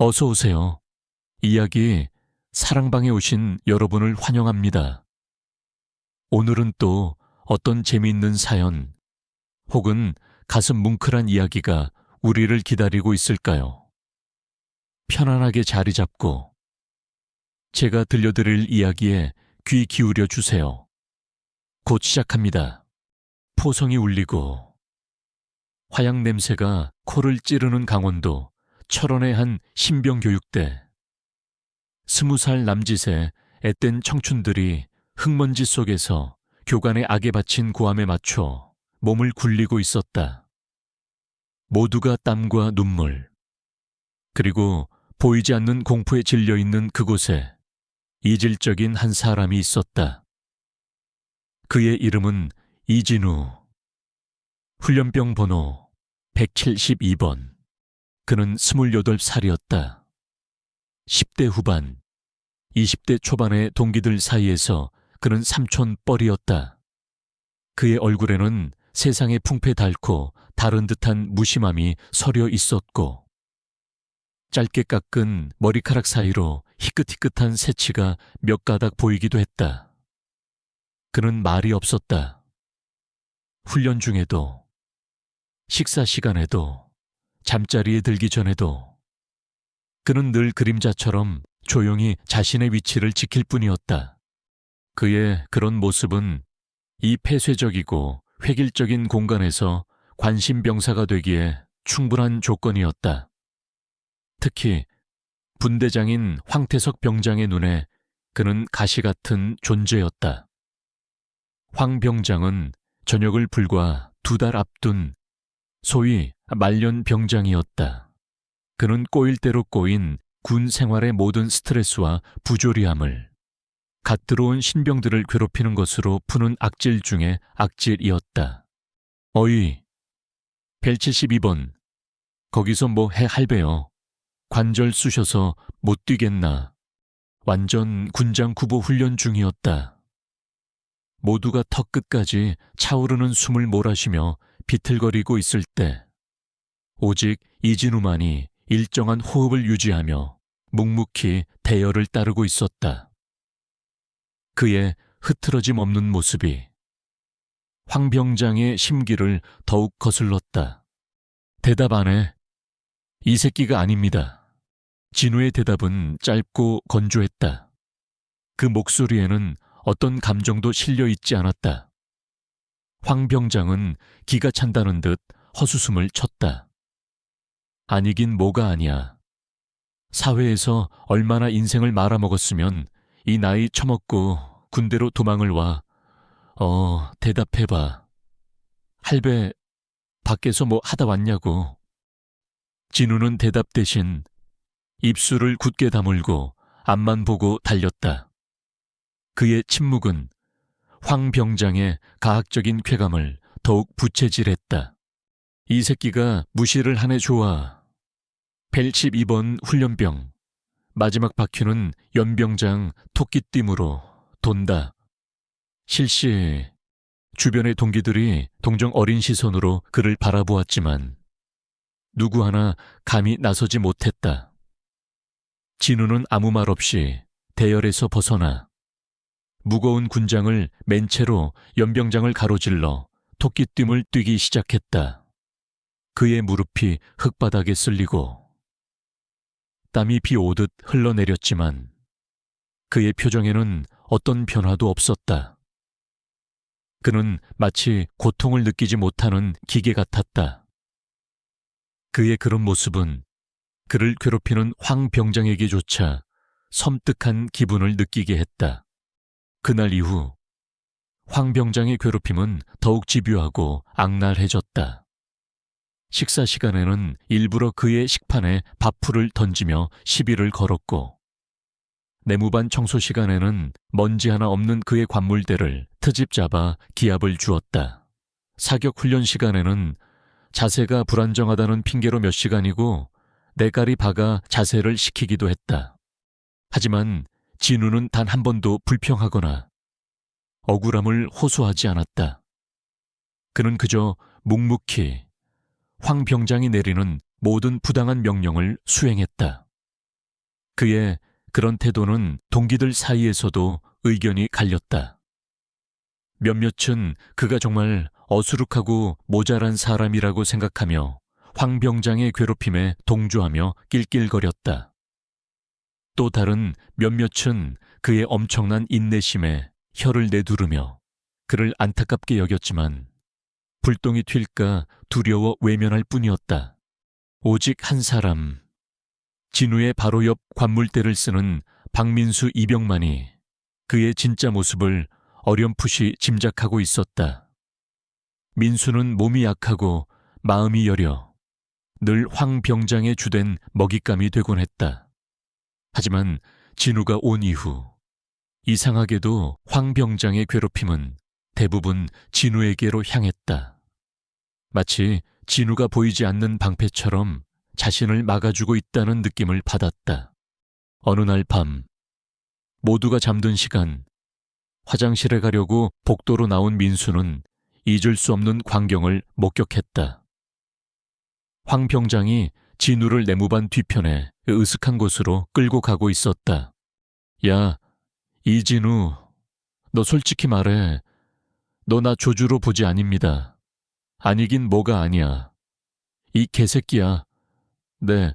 어서 오세요. 이야기 사랑방에 오신 여러분을 환영합니다. 오늘은 또 어떤 재미있는 사연 혹은 가슴 뭉클한 이야기가 우리를 기다리고 있을까요? 편안하게 자리 잡고 제가 들려드릴 이야기에 귀 기울여 주세요. 곧 시작합니다. 포성이 울리고 화약 냄새가 코를 찌르는 강원도 철원의 한 신병교육대. 20살 남짓의 앳된 청춘들이 흙먼지 속에서 교관의 악에 바친 고함에 맞춰 몸을 굴리고 있었다. 모두가 땀과 눈물, 그리고 보이지 않는 공포에 질려있는 그곳에 이질적인 한 사람이 있었다. 그의 이름은 이진우. 훈련병 번호 172번. 그는 28살이었다. 10대 후반, 20대 초반의 동기들 사이에서 그는 삼촌뻘이었다. 그의 얼굴에는 세상의 풍패 닳고 다른 듯한 무심함이 서려 있었고, 짧게 깎은 머리카락 사이로 희끗희끗한 새치가 몇 가닥 보이기도 했다. 그는 말이 없었다. 훈련 중에도, 식사 시간에도, 잠자리에 들기 전에도 그는 늘 그림자처럼 조용히 자신의 위치를 지킬 뿐이었다. 그의 그런 모습은 이 폐쇄적이고 획일적인 공간에서 관심병사가 되기에 충분한 조건이었다. 특히 분대장인 황태석 병장의 눈에 그는 가시 같은 존재였다. 황 병장은 전역을 불과 2달 앞둔 소위 말년 병장이었다. 그는 꼬일 대로 꼬인 군 생활의 모든 스트레스와 부조리함을 갓 들어온 신병들을 괴롭히는 것으로 푸는 악질 중에 악질이었다. 어이, 벨 72번, 거기서 뭐 해 할배요. 관절 쑤셔서 못 뛰겠나. 완전 군장 구보 훈련 중이었다. 모두가 턱 끝까지 차오르는 숨을 몰아쉬며 비틀거리고 있을 때 오직 이진우만이 일정한 호흡을 유지하며 묵묵히 대열을 따르고 있었다. 그의 흐트러짐 없는 모습이 황 병장의 심기를 더욱 거슬렀다. 대답 안 해. 이 새끼가 아닙니다. 진우의 대답은 짧고 건조했다. 그 목소리에는 어떤 감정도 실려 있지 않았다. 황 병장은 기가 찬다는 듯 헛웃음을 쳤다. 아니긴 뭐가 아니야. 사회에서 얼마나 인생을 말아먹었으면 이 나이 처먹고 군대로 도망을 와. 대답해봐. 할배, 밖에서 뭐 하다 왔냐고. 진우는 대답 대신 입술을 굳게 다물고 앞만 보고 달렸다. 그의 침묵은 황 병장의 가학적인 쾌감을 더욱 부채질했다. 이 새끼가 무시를 하네 좋아. 벨 12번 훈련병. 마지막 바퀴는 연병장 토끼띠으로 돈다. 실시. 주변의 동기들이 동정 어린 시선으로 그를 바라보았지만 누구 하나 감히 나서지 못했다. 진우는 아무 말 없이 대열에서 벗어나 무거운 군장을 맨 채로 연병장을 가로질러 토끼띠을 뛰기 시작했다. 그의 무릎이 흙바닥에 쓸리고 땀이 비 오듯 흘러내렸지만 그의 표정에는 어떤 변화도 없었다. 그는 마치 고통을 느끼지 못하는 기계 같았다. 그의 그런 모습은 그를 괴롭히는 황 병장에게조차 섬뜩한 기분을 느끼게 했다. 그날 이후 황 병장의 괴롭힘은 더욱 집요하고 악랄해졌다. 식사 시간에는 일부러 그의 식판에 밥풀을 던지며 시비를 걸었고, 내무반 청소 시간에는 먼지 하나 없는 그의 관물대를 트집 잡아 기합을 주었다. 사격 훈련 시간에는 자세가 불안정하다는 핑계로 몇 시간이고 내가리 박아 자세를 시키기도 했다. 하지만 진우는 단 한 번도 불평하거나 억울함을 호소하지 않았다. 그는 그저 묵묵히 황 병장이 내리는 모든 부당한 명령을 수행했다. 그의 그런 태도는 동기들 사이에서도 의견이 갈렸다. 몇몇은 그가 정말 어수룩하고 모자란 사람이라고 생각하며 황 병장의 괴롭힘에 동조하며 낄낄거렸다. 또 다른 몇몇은 그의 엄청난 인내심에 혀를 내두르며 그를 안타깝게 여겼지만 불똥이 튈까 두려워 외면할 뿐이었다. 오직 한 사람, 진우의 바로 옆 관물대를 쓰는 박민수 이병만이 그의 진짜 모습을 어렴풋이 짐작하고 있었다. 민수는 몸이 약하고 마음이 여려 늘 황 병장의 주된 먹잇감이 되곤 했다. 하지만 진우가 온 이후 이상하게도 황 병장의 괴롭힘은 대부분 진우에게로 향했다. 마치 진우가 보이지 않는 방패처럼 자신을 막아주고 있다는 느낌을 받았다. 어느 날 밤, 모두가 잠든 시간, 화장실에 가려고 복도로 나온 민수는 잊을 수 없는 광경을 목격했다. 황 병장이 진우를 내무반 뒤편에 으슥한 곳으로 끌고 가고 있었다. 야, 이진우, 너 솔직히 말해. 너 나 조주로 보지 아닙니다. 아니긴 뭐가 아니야. 이 개새끼야. 네,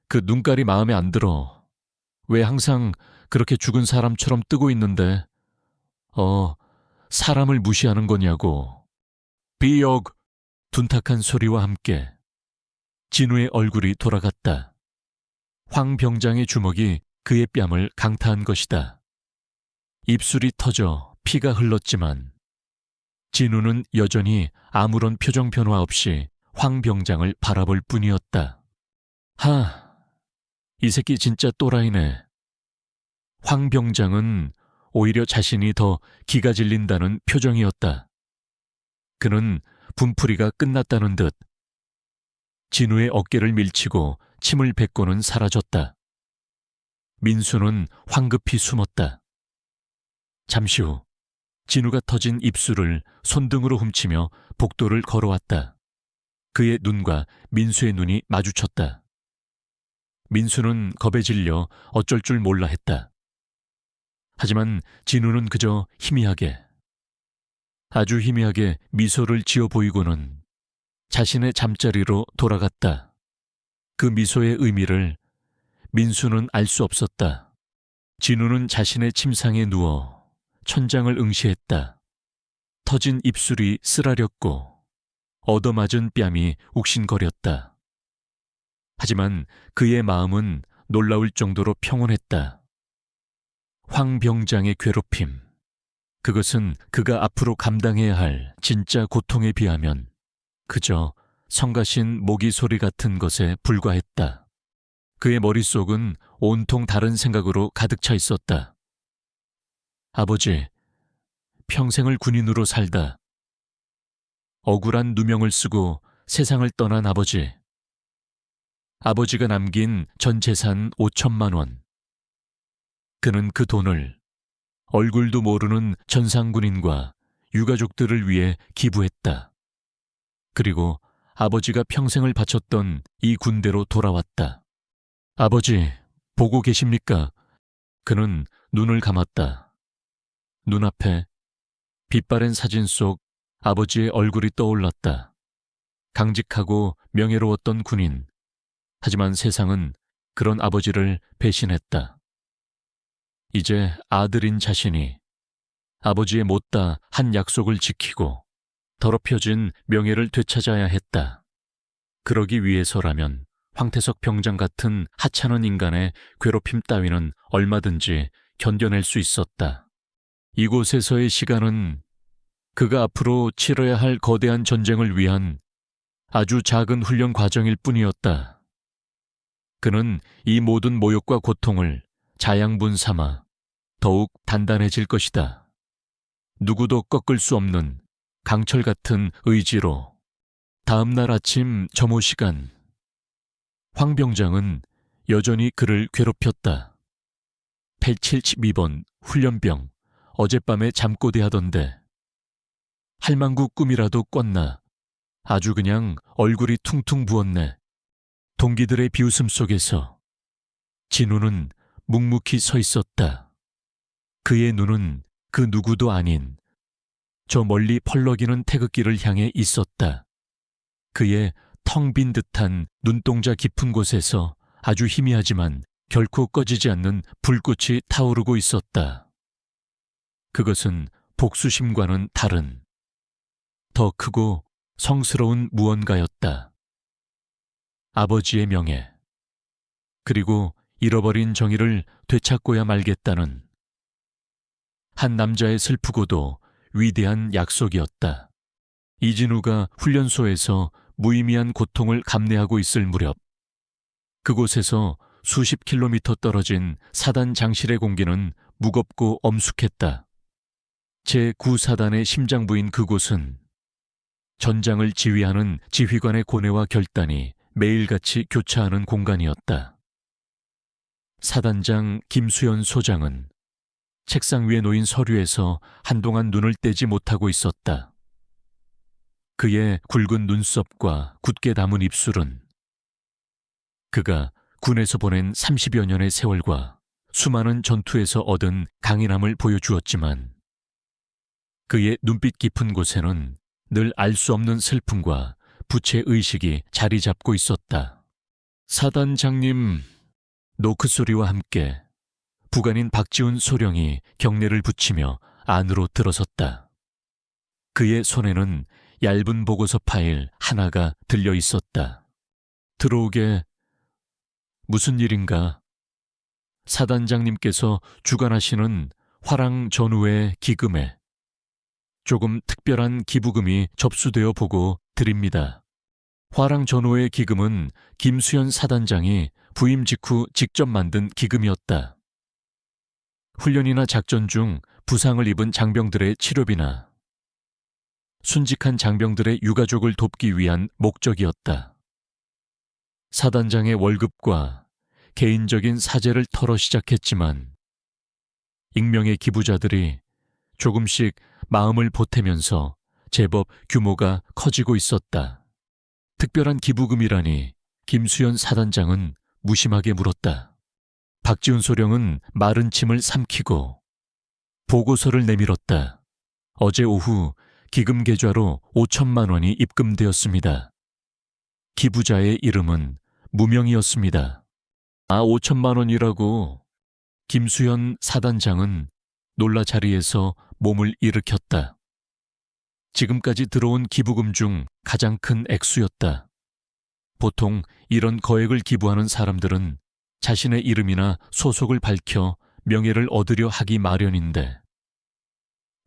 그 눈깔이 마음에 안 들어. 왜 항상 그렇게 죽은 사람처럼 뜨고 있는데, 사람을 무시하는 거냐고. 비역! 둔탁한 소리와 함께 진우의 얼굴이 돌아갔다. 황 병장의 주먹이 그의 뺨을 강타한 것이다. 입술이 터져 피가 흘렀지만 진우는 여전히 아무런 표정 변화 없이 황 병장을 바라볼 뿐이었다. 이 새끼 진짜 또라이네. 황 병장은 오히려 자신이 더 기가 질린다는 표정이었다. 그는 분풀이가 끝났다는 듯 진우의 어깨를 밀치고 침을 뱉고는 사라졌다. 민수는 황급히 숨었다. 잠시 후 진우가 터진 입술을 손등으로 훔치며 복도를 걸어왔다. 그의 눈과 민수의 눈이 마주쳤다. 민수는 겁에 질려 어쩔 줄 몰라 했다. 하지만 진우는 그저 아주 희미하게 미소를 지어 보이고는 자신의 잠자리로 돌아갔다. 그 미소의 의미를 민수는 알 수 없었다. 진우는 자신의 침상에 누워 천장을 응시했다. 터진 입술이 쓰라렸고 얻어맞은 뺨이 욱신거렸다. 하지만 그의 마음은 놀라울 정도로 평온했다. 황 병장의 괴롭힘, 그것은 그가 앞으로 감당해야 할 진짜 고통에 비하면 그저 성가신 모기 소리 같은 것에 불과했다. 그의 머릿속은 온통 다른 생각으로 가득 차 있었다. 아버지, 평생을 군인으로 살다 억울한 누명을 쓰고 세상을 떠난 아버지. 아버지가 남긴 전 재산 5천만 원. 그는 그 돈을 얼굴도 모르는 전상군인과 유가족들을 위해 기부했다. 그리고 아버지가 평생을 바쳤던 이 군대로 돌아왔다. 아버지, 보고 계십니까? 그는 눈을 감았다. 눈앞에 빛바랜 사진 속 아버지의 얼굴이 떠올랐다. 강직하고 명예로웠던 군인. 하지만 세상은 그런 아버지를 배신했다. 이제 아들인 자신이 아버지의 못다 한 약속을 지키고 더럽혀진 명예를 되찾아야 했다. 그러기 위해서라면 황태석 병장 같은 하찮은 인간의 괴롭힘 따위는 얼마든지 견뎌낼 수 있었다. 이곳에서의 시간은 그가 앞으로 치러야 할 거대한 전쟁을 위한 아주 작은 훈련 과정일 뿐이었다. 그는 이 모든 모욕과 고통을 자양분 삼아 더욱 단단해질 것이다. 누구도 꺾을 수 없는 강철 같은 의지로. 다음 날 아침 점호 시간, 황 병장은 여전히 그를 괴롭혔다. 872번 훈련병, 어젯밤에 잠꼬대 하던데 할망구 꿈이라도 꿨나. 아주 그냥 얼굴이 퉁퉁 부었네. 동기들의 비웃음 속에서 진우는 묵묵히 서 있었다. 그의 눈은 그 누구도 아닌 저 멀리 펄럭이는 태극기를 향해 있었다. 그의 텅 빈 듯한 눈동자 깊은 곳에서 아주 희미하지만 결코 꺼지지 않는 불꽃이 타오르고 있었다. 그것은 복수심과는 다른 더 크고 성스러운 무언가였다. 아버지의 명예, 그리고 잃어버린 정의를 되찾고야 말겠다는 한 남자의 슬프고도 위대한 약속이었다. 이진우가 훈련소에서 무의미한 고통을 감내하고 있을 무렵 그곳에서 수십 킬로미터 떨어진 사단 장실의 공기는 무겁고 엄숙했다. 제9사단의 심장부인 그곳은 전장을 지휘하는 지휘관의 고뇌와 결단이 매일같이 교차하는 공간이었다. 사단장 김수현 소장은 책상 위에 놓인 서류에서 한동안 눈을 떼지 못하고 있었다. 그의 굵은 눈썹과 굳게 담은 입술은 그가 군에서 보낸 30여 년의 세월과 수많은 전투에서 얻은 강인함을 보여주었지만 그의 눈빛 깊은 곳에는 늘 알 수 없는 슬픔과 부채의식이 자리 잡고 있었다. 사단장님, 노크소리와 함께 부관인 박지훈 소령이 경례를 붙이며 안으로 들어섰다. 그의 손에는 얇은 보고서 파일 하나가 들려 있었다. 들어오게. 무슨 일인가? 사단장님께서 주관하시는 화랑 전후의 기금에 조금 특별한 기부금이 접수되어 보고 드립니다. 화랑 전후의 기금은 김수현 사단장이 부임 직후 직접 만든 기금이었다. 훈련이나 작전 중 부상을 입은 장병들의 치료비나 순직한 장병들의 유가족을 돕기 위한 목적이었다. 사단장의 월급과 개인적인 사재를 털어 시작했지만 익명의 기부자들이 조금씩 마음을 보태면서 제법 규모가 커지고 있었다. 특별한 기부금이라니 김수현 사단장은 무심하게 물었다. 박지훈 소령은 마른 침을 삼키고 보고서를 내밀었다. 어제 오후 기금 계좌로 5천만 원이 입금되었습니다. 기부자의 이름은 무명이었습니다. 5천만 원이라고. 김수현 사단장은 놀라 자리에서 몸을 일으켰다. 지금까지 들어온 기부금 중 가장 큰 액수였다. 보통 이런 거액을 기부하는 사람들은 자신의 이름이나 소속을 밝혀 명예를 얻으려 하기 마련인데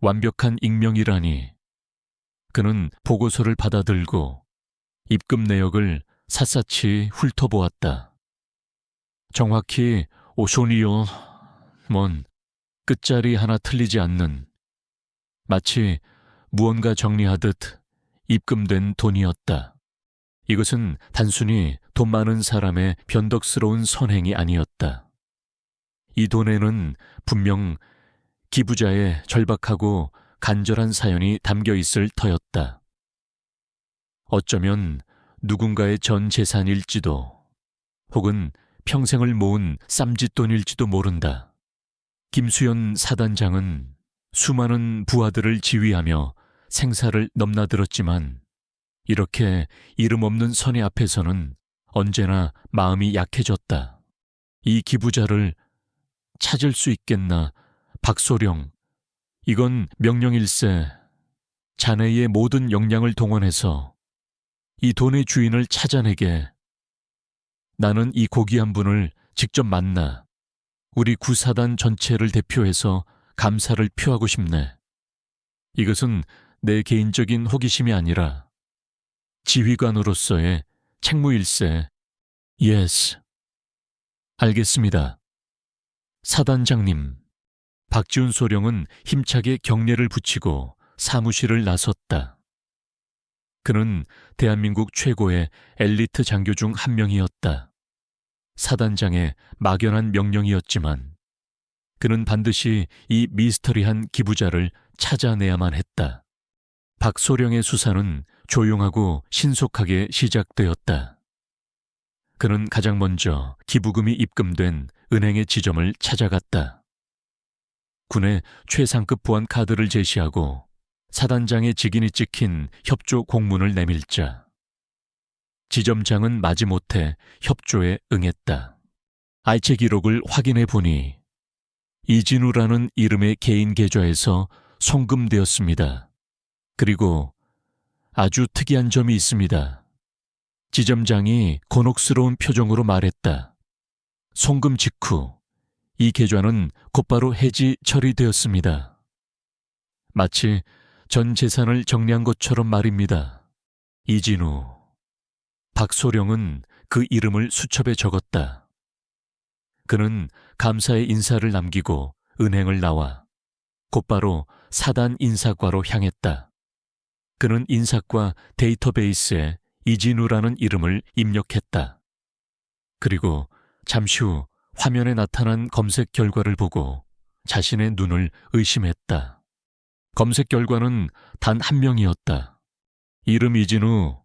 완벽한 익명이라니. 그는 보고서를 받아들고 입금 내역을 샅샅이 훑어보았다. 정확히 오쇼니요 뭔 끝자리 하나 틀리지 않는 마치 무언가 정리하듯 입금된 돈이었다. 이것은 단순히 돈 많은 사람의 변덕스러운 선행이 아니었다. 이 돈에는 분명 기부자의 절박하고 간절한 사연이 담겨 있을 터였다. 어쩌면 누군가의 전 재산일지도 혹은 평생을 모은 쌈짓돈일지도 모른다. 김수현 사단장은 수많은 부하들을 지휘하며 생사를 넘나들었지만 이렇게 이름 없는 선의 앞에서는 언제나 마음이 약해졌다. 이 기부자를 찾을 수 있겠나, 박소령. 이건 명령일세. 자네의 모든 역량을 동원해서 이 돈의 주인을 찾아내게. 나는 이 고귀한 분을 직접 만나 우리 구사단 전체를 대표해서 감사를 표하고 싶네. 이것은 내 개인적인 호기심이 아니라 지휘관으로서의 책무일세. Yes. 알겠습니다. 사단장님. 박지훈 소령은 힘차게 경례를 붙이고 사무실을 나섰다. 그는 대한민국 최고의 엘리트 장교 중 한 명이었다. 사단장의 막연한 명령이었지만 그는 반드시 이 미스터리한 기부자를 찾아내야만 했다. 박소령의 수사는 조용하고 신속하게 시작되었다. 그는 가장 먼저 기부금이 입금된 은행의 지점을 찾아갔다. 군의 최상급 보안 카드를 제시하고 사단장의 직인이 찍힌 협조 공문을 내밀자 지점장은 마지못해 협조에 응했다. 알체 기록을 확인해 보니 이진우라는 이름의 개인 계좌에서 송금되었습니다. 그리고 아주 특이한 점이 있습니다. 지점장이 곤혹스러운 표정으로 말했다. 송금 직후 이 계좌는 곧바로 해지 처리되었습니다. 마치 전 재산을 정리한 것처럼 말입니다. 이진우. 박소령은 그 이름을 수첩에 적었다. 그는 감사의 인사를 남기고 은행을 나와 곧바로 사단 인사과로 향했다. 그는 인사과 데이터베이스에 이진우라는 이름을 입력했다. 그리고 잠시 후 화면에 나타난 검색 결과를 보고 자신의 눈을 의심했다. 검색 결과는 단 한 명이었다. 이름 이진우,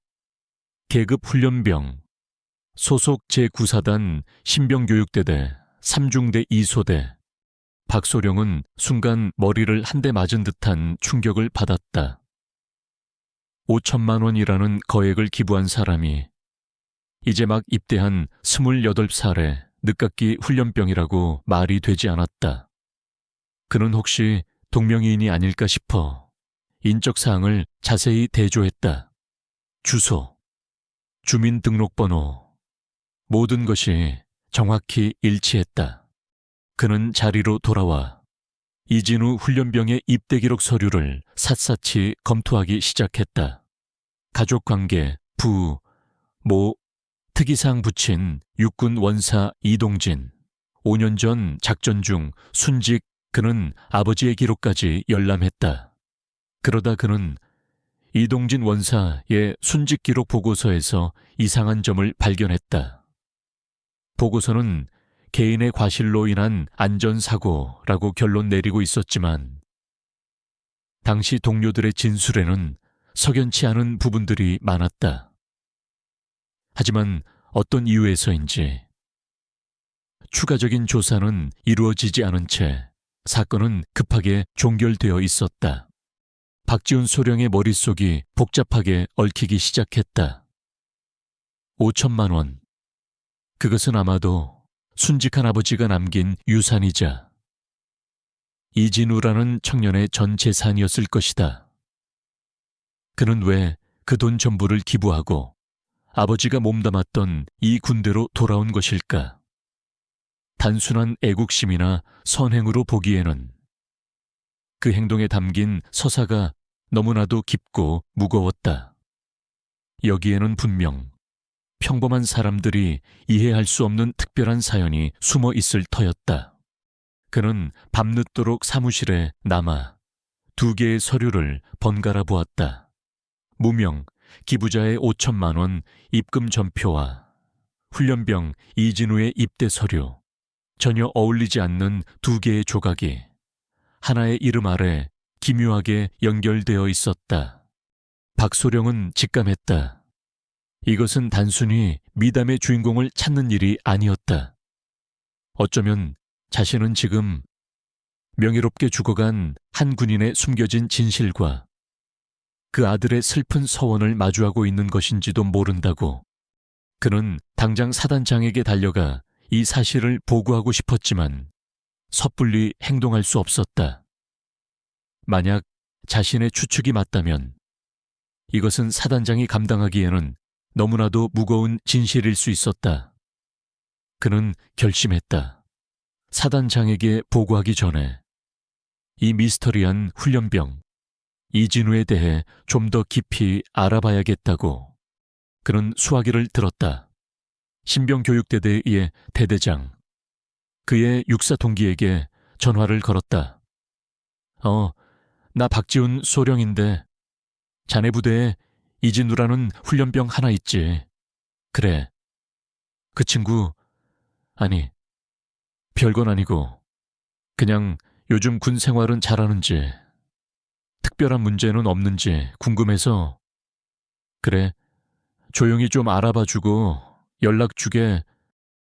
계급 훈련병, 소속 제9사단 신병교육대대 3중대 2소대. 박소령은 순간 머리를 한 대 맞은 듯한 충격을 받았다. 5천만 원이라는 거액을 기부한 사람이 이제 막 입대한 28살의 늦깎이 훈련병이라고 말이 되지 않았다. 그는 혹시 동명이인이 아닐까 싶어 인적사항을 자세히 대조했다. 주소, 주민등록번호, 모든 것이 정확히 일치했다. 그는 자리로 돌아와 이진우 훈련병의 입대기록 서류를 샅샅이 검토하기 시작했다. 가족관계, 부, 모, 특이사항 붙인 육군 원사 이동진. 5년 전 작전 중 순직. 그는 아버지의 기록까지 열람했다. 그러다 그는 이동진 원사의 순직 기록 보고서에서 이상한 점을 발견했다. 보고서는 개인의 과실로 인한 안전사고라고 결론 내리고 있었지만 당시 동료들의 진술에는 석연치 않은 부분들이 많았다. 하지만 어떤 이유에서인지 추가적인 조사는 이루어지지 않은 채 사건은 급하게 종결되어 있었다. 박지훈 소령의 머릿속이 복잡하게 얽히기 시작했다. 5천만 원. 그것은 아마도 순직한 아버지가 남긴 유산이자 이진우라는 청년의 전 재산이었을 것이다. 그는 왜 그 돈 전부를 기부하고 아버지가 몸담았던 이 군대로 돌아온 것일까? 단순한 애국심이나 선행으로 보기에는 그 행동에 담긴 서사가 너무나도 깊고 무거웠다. 여기에는 분명 평범한 사람들이 이해할 수 없는 특별한 사연이 숨어 있을 터였다. 그는 밤늦도록 사무실에 남아 2개의 서류를 번갈아 보았다. 무명 기부자의 5천만 원 입금 전표와 훈련병 이진우의 입대 서류. 전혀 어울리지 않는 2개의 조각이 하나의 이름 아래 기묘하게 연결되어 있었다. 박소령은 직감했다. 이것은 단순히 미담의 주인공을 찾는 일이 아니었다. 어쩌면 자신은 지금 명예롭게 죽어간 한 군인의 숨겨진 진실과 그 아들의 슬픈 서원을 마주하고 있는 것인지도 모른다고. 그는 당장 사단장에게 달려가 이 사실을 보고하고 싶었지만 섣불리 행동할 수 없었다. 만약 자신의 추측이 맞다면 이것은 사단장이 감당하기에는 너무나도 무거운 진실일 수 있었다. 그는 결심했다. 사단장에게 보고하기 전에 이 미스터리한 훈련병 이진우에 대해 좀 더 깊이 알아봐야겠다고. 그는 수화기를 들었다. 신병교육대대의 대대장, 그의 육사 동기에게 전화를 걸었다. 나 박지훈 소령인데 자네 부대에 이진우라는 훈련병 하나 있지. 그래. 그 친구, 아니, 별건 아니고 그냥 요즘 군 생활은 잘하는지 특별한 문제는 없는지 궁금해서. 그래, 조용히 좀 알아봐주고 연락 주게.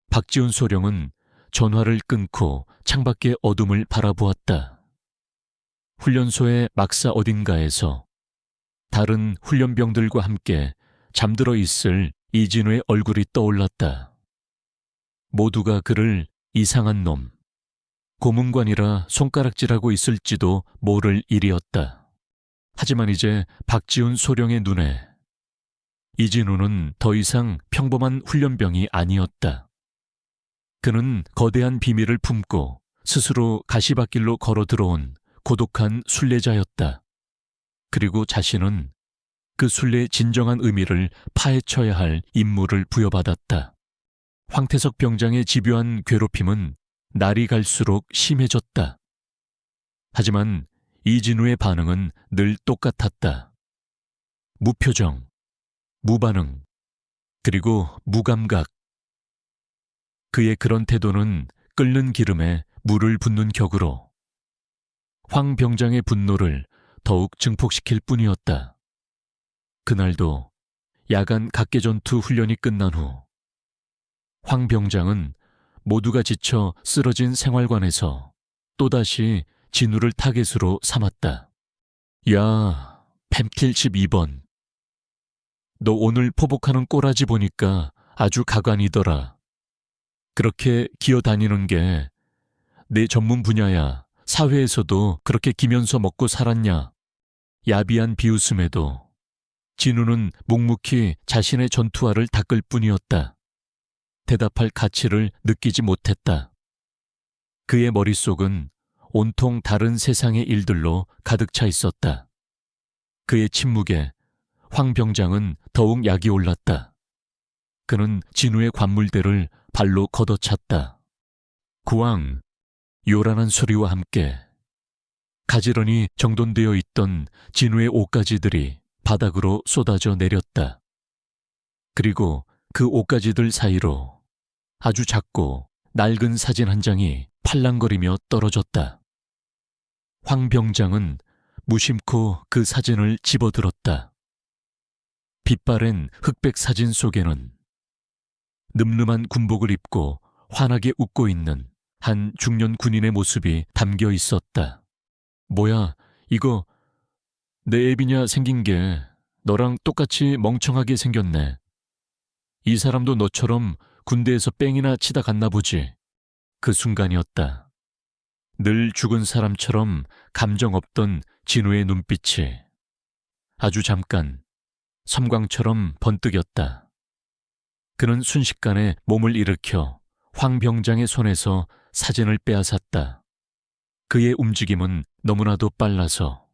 박지훈 소령은 전화를 끊고 창밖의 어둠을 바라보았다. 훈련소의 막사 어딘가에서 다른 훈련병들과 함께 잠들어 있을 이진우의 얼굴이 떠올랐다. 모두가 그를 이상한 놈, 고문관이라 손가락질하고 있을지도 모를 일이었다. 하지만 이제 박지훈 소령의 눈에 이진우는 더 이상 평범한 훈련병이 아니었다. 그는 거대한 비밀을 품고 스스로 가시밭길로 걸어 들어온 고독한 순례자였다. 그리고 자신은 그 순례의 진정한 의미를 파헤쳐야 할 임무를 부여받았다. 황태석 병장의 집요한 괴롭힘은 날이 갈수록 심해졌다. 하지만 이진우의 반응은 늘 똑같았다. 무표정, 무반응, 그리고 무감각. 그의 그런 태도는 끓는 기름에 물을 붓는 격으로 황 병장의 분노를 더욱 증폭시킬 뿐이었다. 그날도 야간 각개전투 훈련이 끝난 후 황 병장은 모두가 지쳐 쓰러진 생활관에서 또다시 진우를 타겟으로 삼았다. 야, 펜킬 12번. 너 오늘 포복하는 꼬라지 보니까 아주 가관이더라. 그렇게 기어다니는 게 내 전문 분야야. 사회에서도 그렇게 기면서 먹고 살았냐. 야비한 비웃음에도 진우는 묵묵히 자신의 전투화를 닦을 뿐이었다. 대답할 가치를 느끼지 못했다. 그의 머릿속은 온통 다른 세상의 일들로 가득 차 있었다. 그의 침묵에 황 병장은 더욱 약이 올랐다. 그는 진우의 관물대를 발로 걷어찼다. 구왕, 요란한 소리와 함께 가지런히 정돈되어 있던 진우의 옷가지들이 바닥으로 쏟아져 내렸다. 그리고 그 옷가지들 사이로 아주 작고 낡은 사진 한 장이 팔랑거리며 떨어졌다. 황 병장은 무심코 그 사진을 집어들었다. 빛바랜 흑백 사진 속에는 늠름한 군복을 입고 환하게 웃고 있는 한 중년 군인의 모습이 담겨 있었다. 뭐야, 이거 내 애비냐 생긴 게 너랑 똑같이 멍청하게 생겼네. 이 사람도 너처럼 군대에서 뺑이나 치다 갔나 보지. 그 순간이었다. 늘 죽은 사람처럼 감정 없던 진우의 눈빛이 아주 잠깐 섬광처럼 번뜩였다. 그는 순식간에 몸을 일으켜 황 병장의 손에서 사진을 빼앗았다. 그의 움직임은 너무나도 빨라서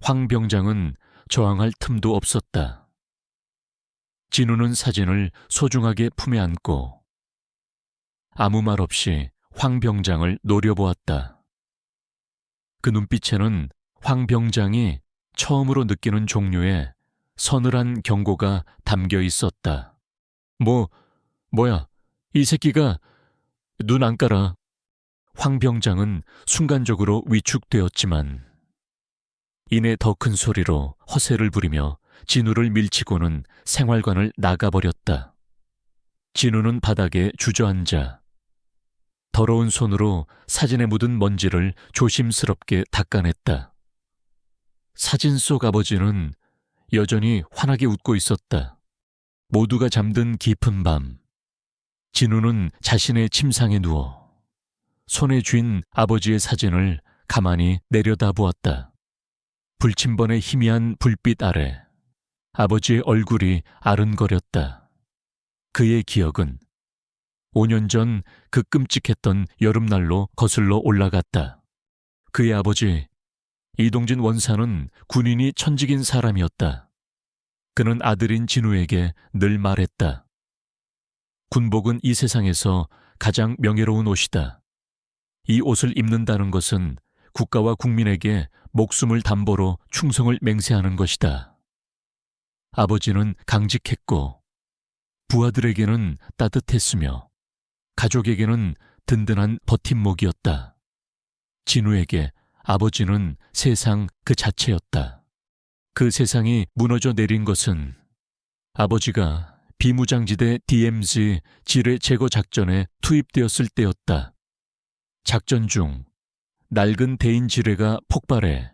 황 병장은 저항할 틈도 없었다. 진우는 사진을 소중하게 품에 안고 아무 말 없이 황 병장을 노려보았다. 그 눈빛에는 황 병장이 처음으로 느끼는 종류의 서늘한 경고가 담겨 있었다. 뭐야, 이 새끼가 눈 안 깔아. 황 병장은 순간적으로 위축되었지만 이내 더 큰 소리로 허세를 부리며 진우를 밀치고는 생활관을 나가버렸다. 진우는 바닥에 주저앉아 더러운 손으로 사진에 묻은 먼지를 조심스럽게 닦아냈다. 사진 속 아버지는 여전히 환하게 웃고 있었다. 모두가 잠든 깊은 밤, 진우는 자신의 침상에 누워 손에 쥔 아버지의 사진을 가만히 내려다보았다. 불침번의 희미한 불빛 아래 아버지의 얼굴이 아른거렸다. 그의 기억은 5년 전 그 끔찍했던 여름날로 거슬러 올라갔다. 그의 아버지 이동진 원사는 군인이 천직인 사람이었다. 그는 아들인 진우에게 늘 말했다. 군복은 이 세상에서 가장 명예로운 옷이다. 이 옷을 입는다는 것은 국가와 국민에게 목숨을 담보로 충성을 맹세하는 것이다. 아버지는 강직했고 부하들에게는 따뜻했으며 가족에게는 든든한 버팀목이었다. 진우에게 아버지는 세상 그 자체였다. 그 세상이 무너져 내린 것은 아버지가 비무장지대 DMZ 지뢰 제거 작전에 투입되었을 때였다. 작전 중 낡은 대인 지뢰가 폭발해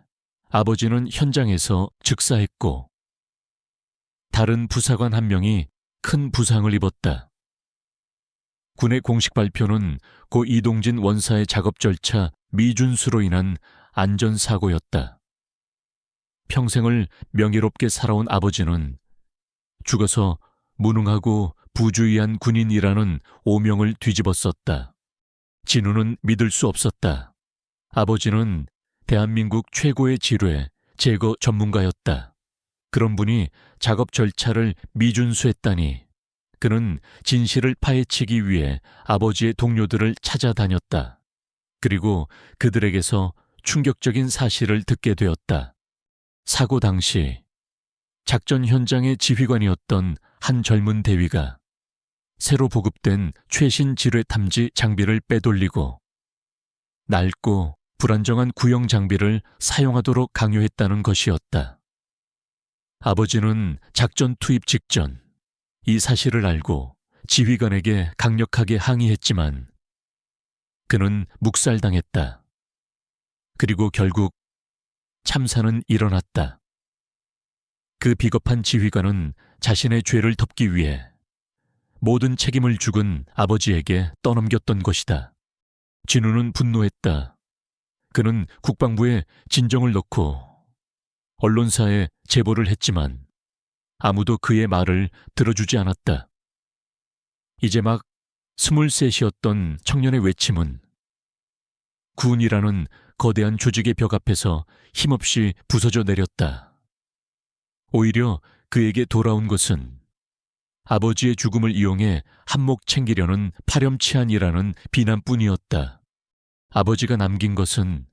아버지는 현장에서 즉사했고 다른 부사관 한 명이 큰 부상을 입었다. 군의 공식 발표는 고 이동진 원사의 작업 절차 미준수로 인한 안전사고였다. 평생을 명예롭게 살아온 아버지는 죽어서 무능하고 부주의한 군인이라는 오명을 뒤집었었다. 진우는 믿을 수 없었다. 아버지는 대한민국 최고의 지뢰 제거 전문가였다. 그런 분이 작업 절차를 미준수했다니 그는 진실을 파헤치기 위해 아버지의 동료들을 찾아다녔다. 그리고 그들에게서 충격적인 사실을 듣게 되었다. 사고 당시 작전 현장의 지휘관이었던 한 젊은 대위가 새로 보급된 최신 지뢰 탐지 장비를 빼돌리고 낡고 불안정한 구형 장비를 사용하도록 강요했다는 것이었다. 아버지는 작전 투입 직전 이 사실을 알고 지휘관에게 강력하게 항의했지만 그는 묵살당했다. 그리고 결국 참사는 일어났다. 그 비겁한 지휘관은 자신의 죄를 덮기 위해 모든 책임을 죽은 아버지에게 떠넘겼던 것이다. 진우는 분노했다. 그는 국방부에 진정을 넣고 언론사에 제보를 했지만 아무도 그의 말을 들어주지 않았다. 이제 막 23이었던 청년의 외침은 군이라는 거대한 조직의 벽 앞에서 힘없이 부서져 내렸다. 오히려 그에게 돌아온 것은 아버지의 죽음을 이용해 한몫 챙기려는 파렴치한이라는 비난뿐이었다. 아버지가 남긴 것은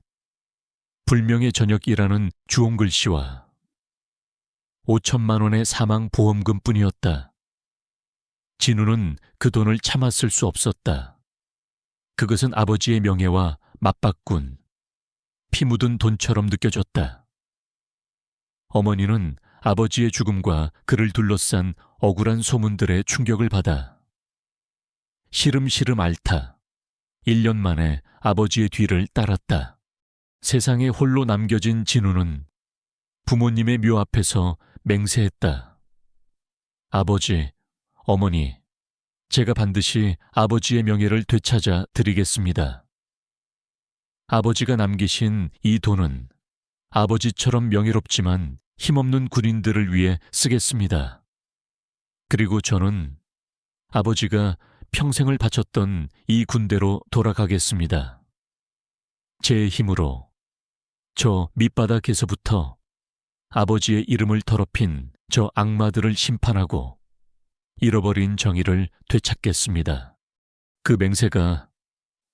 불명의 저녁이라는 주홍글씨와 5천만 원의 사망 보험금뿐이었다. 진우는 그 돈을 참았을 수 없었다. 그것은 아버지의 명예와 맞바꾼 피 묻은 돈처럼 느껴졌다. 어머니는 아버지의 죽음과 그를 둘러싼 억울한 소문들의 충격을 받아 시름시름 앓다 1년 만에 아버지의 뒤를 따랐다. 세상에 홀로 남겨진 진우는 부모님의 묘 앞에서 맹세했다. 아버지, 어머니, 제가 반드시 아버지의 명예를 되찾아 드리겠습니다. 아버지가 남기신 이 돈은 아버지처럼 명예롭지만 힘없는 군인들을 위해 쓰겠습니다. 그리고 저는 아버지가 평생을 바쳤던 이 군대로 돌아가겠습니다. 제 힘으로 저 밑바닥에서부터 아버지의 이름을 더럽힌 저 악마들을 심판하고 잃어버린 정의를 되찾겠습니다. 그 맹세가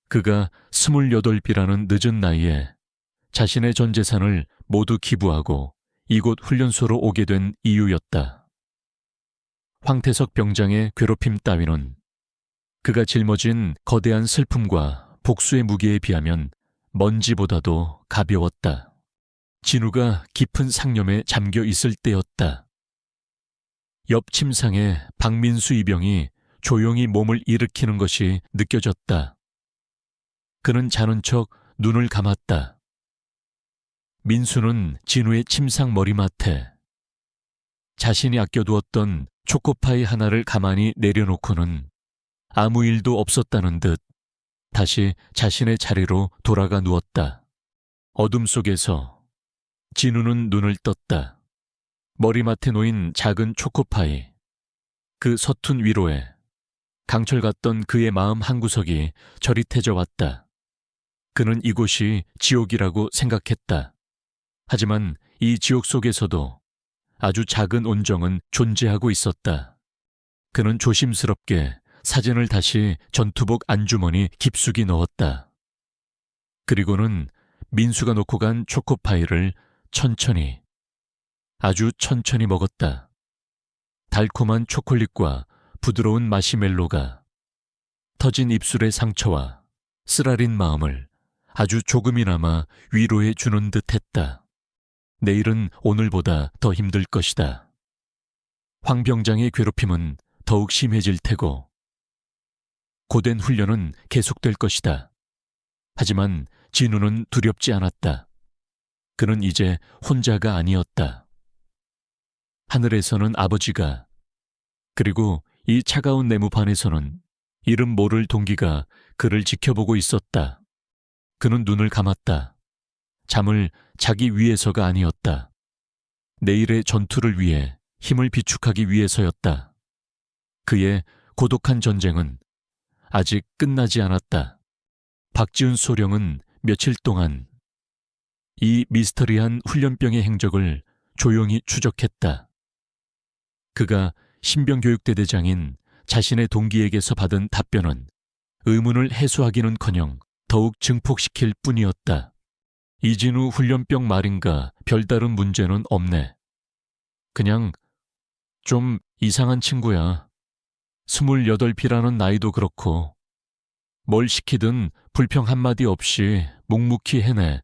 그가 28이라는 늦은 나이에 자신의 전 재산을 모두 기부하고 이곳 훈련소로 오게 된 이유였다. 황태석 병장의 괴롭힘 따위는 그가 짊어진 거대한 슬픔과 복수의 무게에 비하면 먼지보다도 가벼웠다. 진우가 깊은 상념에 잠겨 있을 때였다. 옆 침상에 박민수 이병이 조용히 몸을 일으키는 것이 느껴졌다. 그는 자는 척 눈을 감았다. 민수는 진우의 침상 머리맡에 자신이 아껴두었던 초코파이 하나를 가만히 내려놓고는 아무 일도 없었다는 듯 다시 자신의 자리로 돌아가 누웠다. 어둠 속에서 진우는 눈을 떴다. 머리맡에 놓인 작은 초코파이, 그 서툰 위로에 강철 같던 그의 마음 한구석이 저릿해져 왔다. 그는 이곳이 지옥이라고 생각했다. 하지만 이 지옥 속에서도 아주 작은 온정은 존재하고 있었다. 그는 조심스럽게 사진을 다시 전투복 안주머니 깊숙이 넣었다. 그리고는 민수가 놓고 간 초코파이를 천천히, 아주 천천히 먹었다. 달콤한 초콜릿과 부드러운 마시멜로가 터진 입술의 상처와 쓰라린 마음을 아주 조금이나마 위로해 주는 듯 했다. 내일은 오늘보다 더 힘들 것이다. 황 병장의 괴롭힘은 더욱 심해질 테고 고된 훈련은 계속될 것이다. 하지만 진우는 두렵지 않았다. 그는 이제 혼자가 아니었다. 하늘에서는 아버지가, 그리고 이 차가운 내무반에서는 이름 모를 동기가 그를 지켜보고 있었다. 그는 눈을 감았다. 잠을 자기 위해서가 아니었다. 내일의 전투를 위해 힘을 비축하기 위해서였다. 그의 고독한 전쟁은 아직 끝나지 않았다. 박지훈 소령은 며칠 동안 이 미스터리한 훈련병의 행적을 조용히 추적했다. 그가 신병교육대 대장인 자신의 동기에게서 받은 답변은 의문을 해소하기는커녕 더욱 증폭시킬 뿐이었다. 이진우 훈련병 말인가 별다른 문제는 없네. 그냥 좀 이상한 친구야. 28이라는 나이도 그렇고 뭘 시키든 불평 한마디 없이 묵묵히 해내.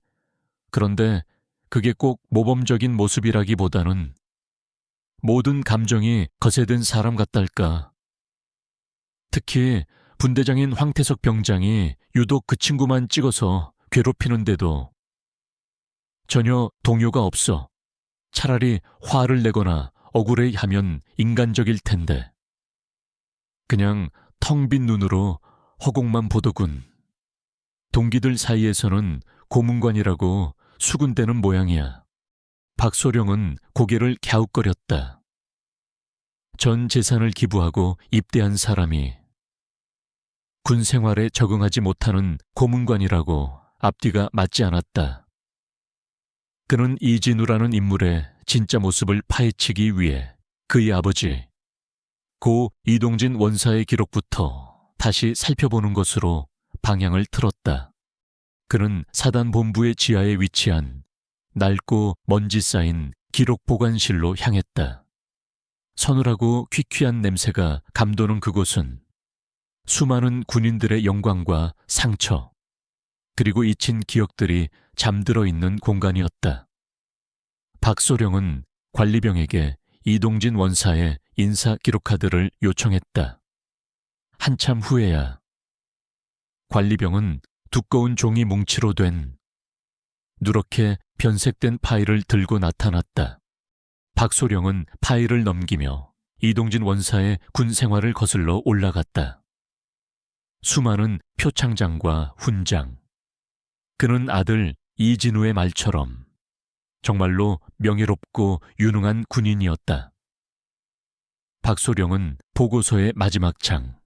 그런데 그게 꼭 모범적인 모습이라기보다는 모든 감정이 거세든 사람 같달까. 특히 분대장인 황태석 병장이 유독 그 친구만 찍어서 괴롭히는데도 전혀 동요가 없어. 차라리 화를 내거나 억울해하면 인간적일 텐데. 그냥 텅 빈 눈으로 허공만 보더군. 동기들 사이에서는 고문관이라고 수군대는 모양이야. 박소령은 고개를 갸웃거렸다. 전 재산을 기부하고 입대한 사람이 군 생활에 적응하지 못하는 고문관이라고 앞뒤가 맞지 않았다. 그는 이진우라는 인물의 진짜 모습을 파헤치기 위해 그의 아버지 고 이동진 원사의 기록부터 다시 살펴보는 것으로 방향을 틀었다. 그는 사단본부의 지하에 위치한 낡고 먼지 쌓인 기록 보관실로 향했다. 서늘하고 퀴퀴한 냄새가 감도는 그곳은 수많은 군인들의 영광과 상처, 그리고 잊힌 기억들이 잠들어 있는 공간이었다. 박소령은 관리병에게 이동진 원사의 인사 기록카드를 요청했다. 한참 후에야 관리병은 두꺼운 종이 뭉치로 된 누렇게 변색된 파일을 들고 나타났다. 박소령은 파일을 넘기며 이동진 원사의 군 생활을 거슬러 올라갔다. 수많은 표창장과 훈장. 그는 아들 이진우의 말처럼 정말로 명예롭고 유능한 군인이었다. 박소령은 보고서의 마지막 장,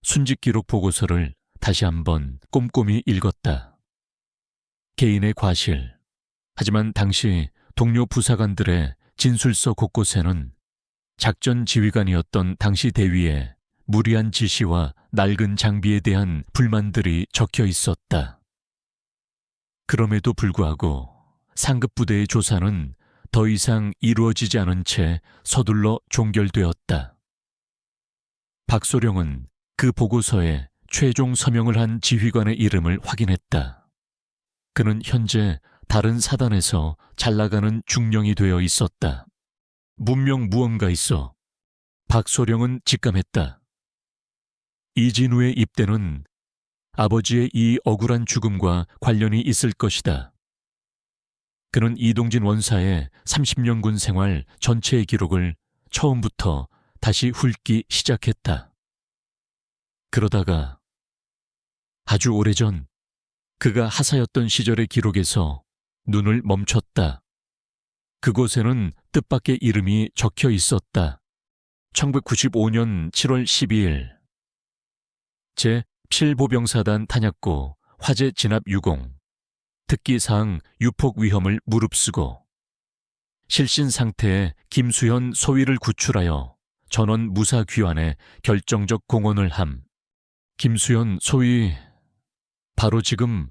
순직기록 보고서를 다시 한번 꼼꼼히 읽었다. 개인의 과실. 하지만 당시 동료 부사관들의 진술서 곳곳에는 작전 지휘관이었던 당시 대위의 무리한 지시와 낡은 장비에 대한 불만들이 적혀 있었다. 그럼에도 불구하고 상급부대의 조사는 더 이상 이루어지지 않은 채 서둘러 종결되었다. 박소령은 그 보고서에 최종 서명을 한 지휘관의 이름을 확인했다. 그는 현재 다른 사단에서 잘나가는 중령이 되어 있었다. 문명 무언가 있어. 박소령은 직감했다. 이진우의 입대는 아버지의 이 억울한 죽음과 관련이 있을 것이다. 그는 이동진 원사의 30년 군 생활 전체의 기록을 처음부터 다시 훑기 시작했다. 그러다가 아주 오래전 그가 하사였던 시절의 기록에서 눈을 멈췄다. 그곳에는 뜻밖의 이름이 적혀 있었다. 1995년 7월 12일 제7보병사단 탄약고 화재 진압 유공 특기사항 유폭 위험을 무릅쓰고 실신 상태의 김수현 소위를 구출하여 전원 무사 귀환에 결정적 공헌을 함. 김수현 소위 바로 지금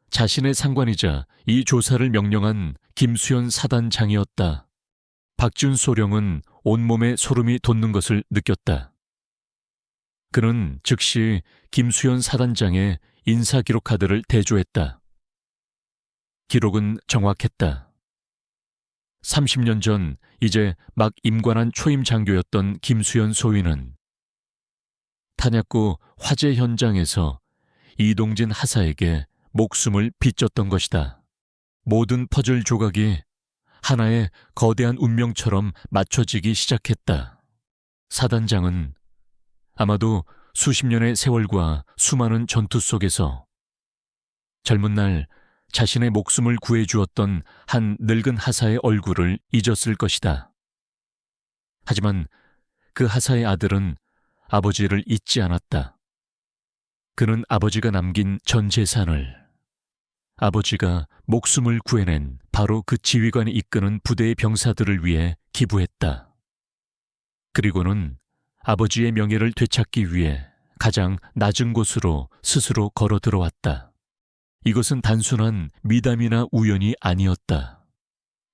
자신의 상관이자 이 조사를 명령한 김수현 사단장이었다. 박지훈 소령은 온몸에 소름이 돋는 것을 느꼈다. 그는 즉시 김수현 사단장의 인사기록 카드를 대조했다. 기록은 정확했다. 30년 전 이제 막 임관한 초임 장교였던 김수현 소위는 탄약고 화재 현장에서 이동진 하사에게 목숨을 빚졌던 것이다. 모든 퍼즐 조각이 하나의 거대한 운명처럼 맞춰지기 시작했다. 사단장은 아마도 수십 년의 세월과 수많은 전투 속에서 젊은 날 자신의 목숨을 구해주었던 한 늙은 하사의 얼굴을 잊었을 것이다. 하지만 그 하사의 아들은 아버지를 잊지 않았다. 그는 아버지가 남긴 전 재산을 아버지가 목숨을 구해낸 바로 그 지휘관이 이끄는 부대의 병사들을 위해 기부했다. 그리고는 아버지의 명예를 되찾기 위해 가장 낮은 곳으로 스스로 걸어 들어왔다. 이것은 단순한 미담이나 우연이 아니었다.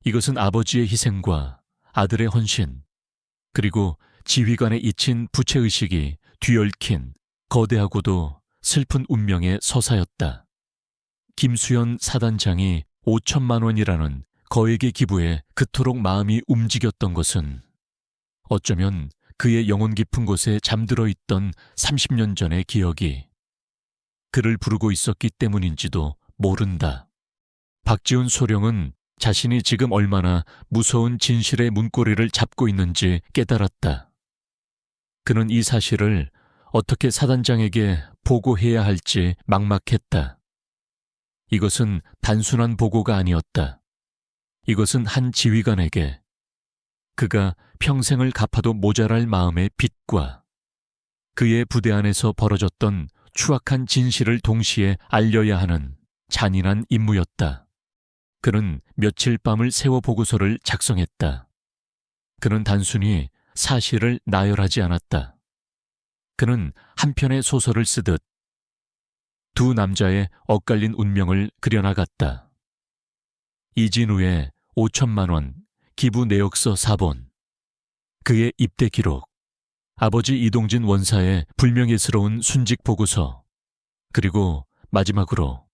이것은 아버지의 희생과 아들의 헌신, 그리고 지휘관에 잊힌 부채의식이 뒤얽힌 거대하고도 슬픈 운명의 서사였다. 김수현 사단장이 5천만 원이라는 거액의 기부에 그토록 마음이 움직였던 것은 어쩌면 그의 영혼 깊은 곳에 잠들어 있던 30년 전의 기억이 그를 부르고 있었기 때문인지도 모른다. 박지훈 소령은 자신이 지금 얼마나 무서운 진실의 문고리를 잡고 있는지 깨달았다. 그는 이 사실을 어떻게 사단장에게 보고해야 할지 막막했다. 이것은 단순한 보고가 아니었다. 이것은 한 지휘관에게 그가 평생을 갚아도 모자랄 마음의 빚과 그의 부대 안에서 벌어졌던 추악한 진실을 동시에 알려야 하는 잔인한 임무였다. 그는 며칠 밤을 새워 보고서를 작성했다. 그는 단순히 사실을 나열하지 않았다. 그는 한 편의 소설을 쓰듯 두 남자의 엇갈린 운명을 그려나갔다. 이진우의 5천만 원 기부 내역서 4본, 그의 입대 기록, 아버지 이동진 원사의 불명예스러운 순직 보고서, 그리고 마지막으로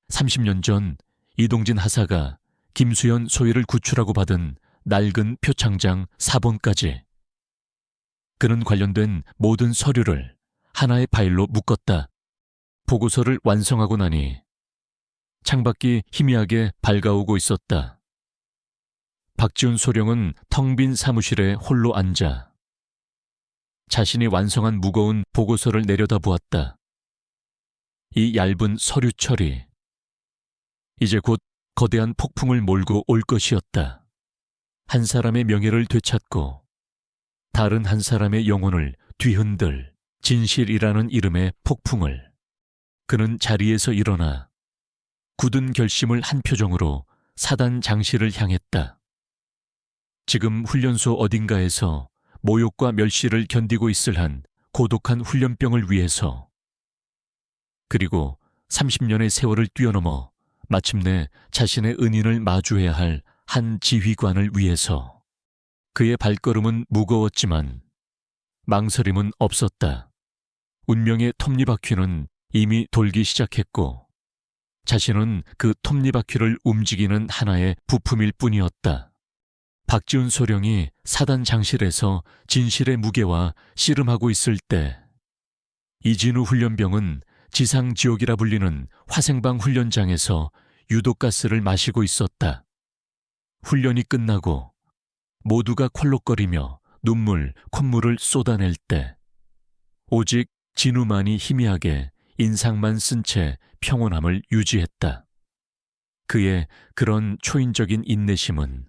30년 전 이동진 하사가 김수현 소위를 구출하고 받은 낡은 표창장 4본까지. 그는 관련된 모든 서류를 하나의 파일로 묶었다. 보고서를 완성하고 나니 창밖이 희미하게 밝아오고 있었다. 박지훈 소령은 텅 빈 사무실에 홀로 앉아 자신이 완성한 무거운 보고서를 내려다보았다. 이 얇은 서류 처리, 이제 곧 거대한 폭풍을 몰고 올 것이었다. 한 사람의 명예를 되찾고 다른 한 사람의 영혼을 뒤흔들 진실이라는 이름의 폭풍을. 그는 자리에서 일어나 굳은 결심을 한 표정으로 사단 장실을 향했다. 지금 훈련소 어딘가에서 모욕과 멸시를 견디고 있을 한 고독한 훈련병을 위해서, 그리고 30년의 세월을 뛰어넘어 마침내 자신의 은인을 마주해야 할 한 지휘관을 위해서. 그의 발걸음은 무거웠지만 망설임은 없었다. 운명의 톱니바퀴는 이미 돌기 시작했고 자신은 그 톱니바퀴를 움직이는 하나의 부품일 뿐이었다. 박지훈 소령이 사단 장실에서 진실의 무게와 씨름하고 있을 때 이진우 훈련병은 지상지옥이라 불리는 화생방 훈련장에서 유독가스를 마시고 있었다. 훈련이 끝나고 모두가 콜록거리며 눈물, 콧물을 쏟아낼 때 오직 진우만이 희미하게 인상만 쓴 채 평온함을 유지했다. 그의 그런 초인적인 인내심은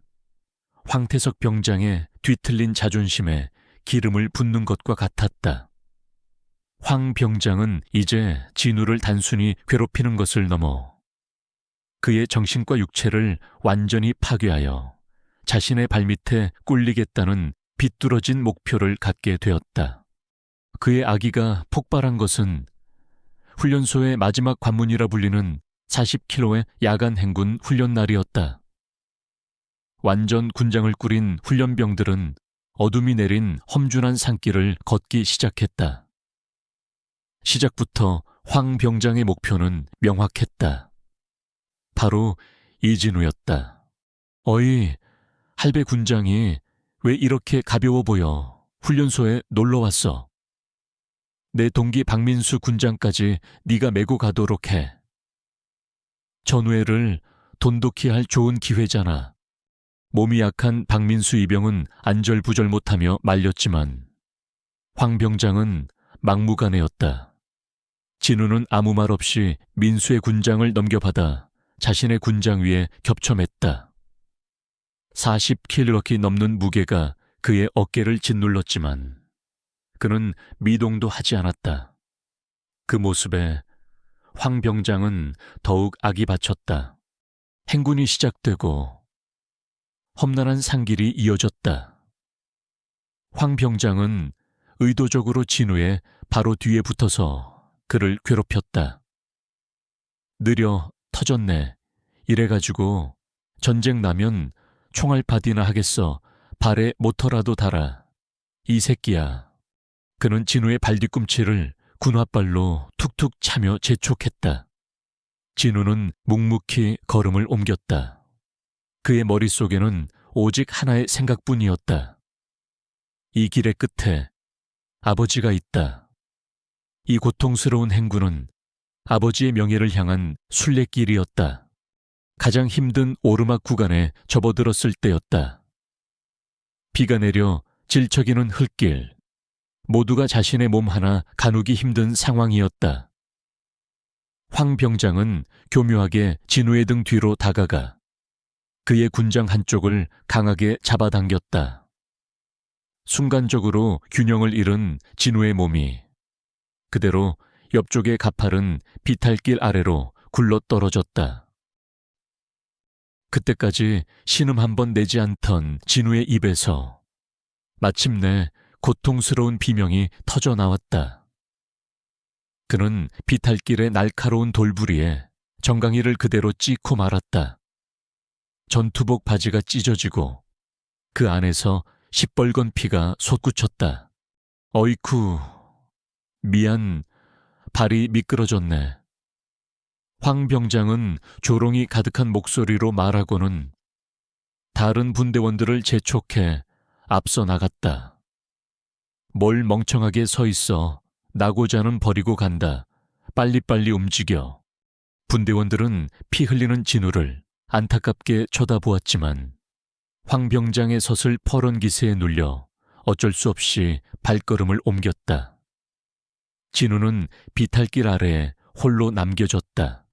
황태석 병장의 뒤틀린 자존심에 기름을 붓는 것과 같았다. 황 병장은 이제 진우를 단순히 괴롭히는 것을 넘어 그의 정신과 육체를 완전히 파괴하여 자신의 발밑에 꿀리겠다는 비뚤어진 목표를 갖게 되었다. 그의 아기가 폭발한 것은 훈련소의 마지막 관문이라 불리는 40km의 야간 행군 훈련 날이었다. 완전 군장을 꾸린 훈련병들은 어둠이 내린 험준한 산길을 걷기 시작했다. 시작부터 황 병장의 목표는 명확했다. 바로 이진우였다. 어이, 할배 군장이 왜 이렇게 가벼워 보여? 훈련소에 놀러 왔어. 내 동기 박민수 군장까지 네가 메고 가도록 해. 전우회를 돈독히 할 좋은 기회잖아. 몸이 약한 박민수 이병은 안절부절 못하며 말렸지만 황 병장은 막무가내였다. 진우는 아무 말 없이 민수의 군장을 넘겨받아 자신의 군장 위에 겹쳐맸다. 40kg 넘는 무게가 그의 어깨를 짓눌렀지만 그는 미동도 하지 않았다. 그 모습에 황 병장은 더욱 악이 받쳤다. 행군이 시작되고 험난한 산길이 이어졌다. 황 병장은 의도적으로 진우의 바로 뒤에 붙어서 그를 괴롭혔다. 느려 터졌네. 이래가지고 전쟁 나면 총알바디나 하겠어. 발에 모터라도 달아. 이 새끼야. 그는 진우의 발뒤꿈치를 군화발로 툭툭 차며 재촉했다. 진우는 묵묵히 걸음을 옮겼다. 그의 머릿속에는 오직 하나의 생각뿐이었다. 이 길의 끝에 아버지가 있다. 이 고통스러운 행군은 아버지의 명예를 향한 순례길이었다. 가장 힘든 오르막 구간에 접어들었을 때였다. 비가 내려 질척이는 흙길. 모두가 자신의 몸 하나 가누기 힘든 상황이었다. 황 병장은 교묘하게 진우의 등 뒤로 다가가 그의 군장 한쪽을 강하게 잡아당겼다. 순간적으로 균형을 잃은 진우의 몸이 그대로 옆쪽의 가팔은 비탈길 아래로 굴러 떨어졌다. 그때까지 신음 한 번 내지 않던 진우의 입에서 마침내 고통스러운 비명이 터져 나왔다. 그는 비탈길의 날카로운 돌부리에 정강이를 그대로 찢고 말았다. 전투복 바지가 찢어지고 그 안에서 시뻘건 피가 솟구쳤다. 어이쿠, 미안, 발이 미끄러졌네. 황 병장은 조롱이 가득한 목소리로 말하고는 다른 분대원들을 재촉해 앞서 나갔다. 뭘 멍청하게 서 있어. 나고자는 버리고 간다. 빨리빨리 움직여. 분대원들은 피 흘리는 진우를 안타깝게 쳐다보았지만 황 병장의 섰을 퍼런 기세에 눌려 어쩔 수 없이 발걸음을 옮겼다. 진우는 비탈길 아래에 홀로 남겨졌다.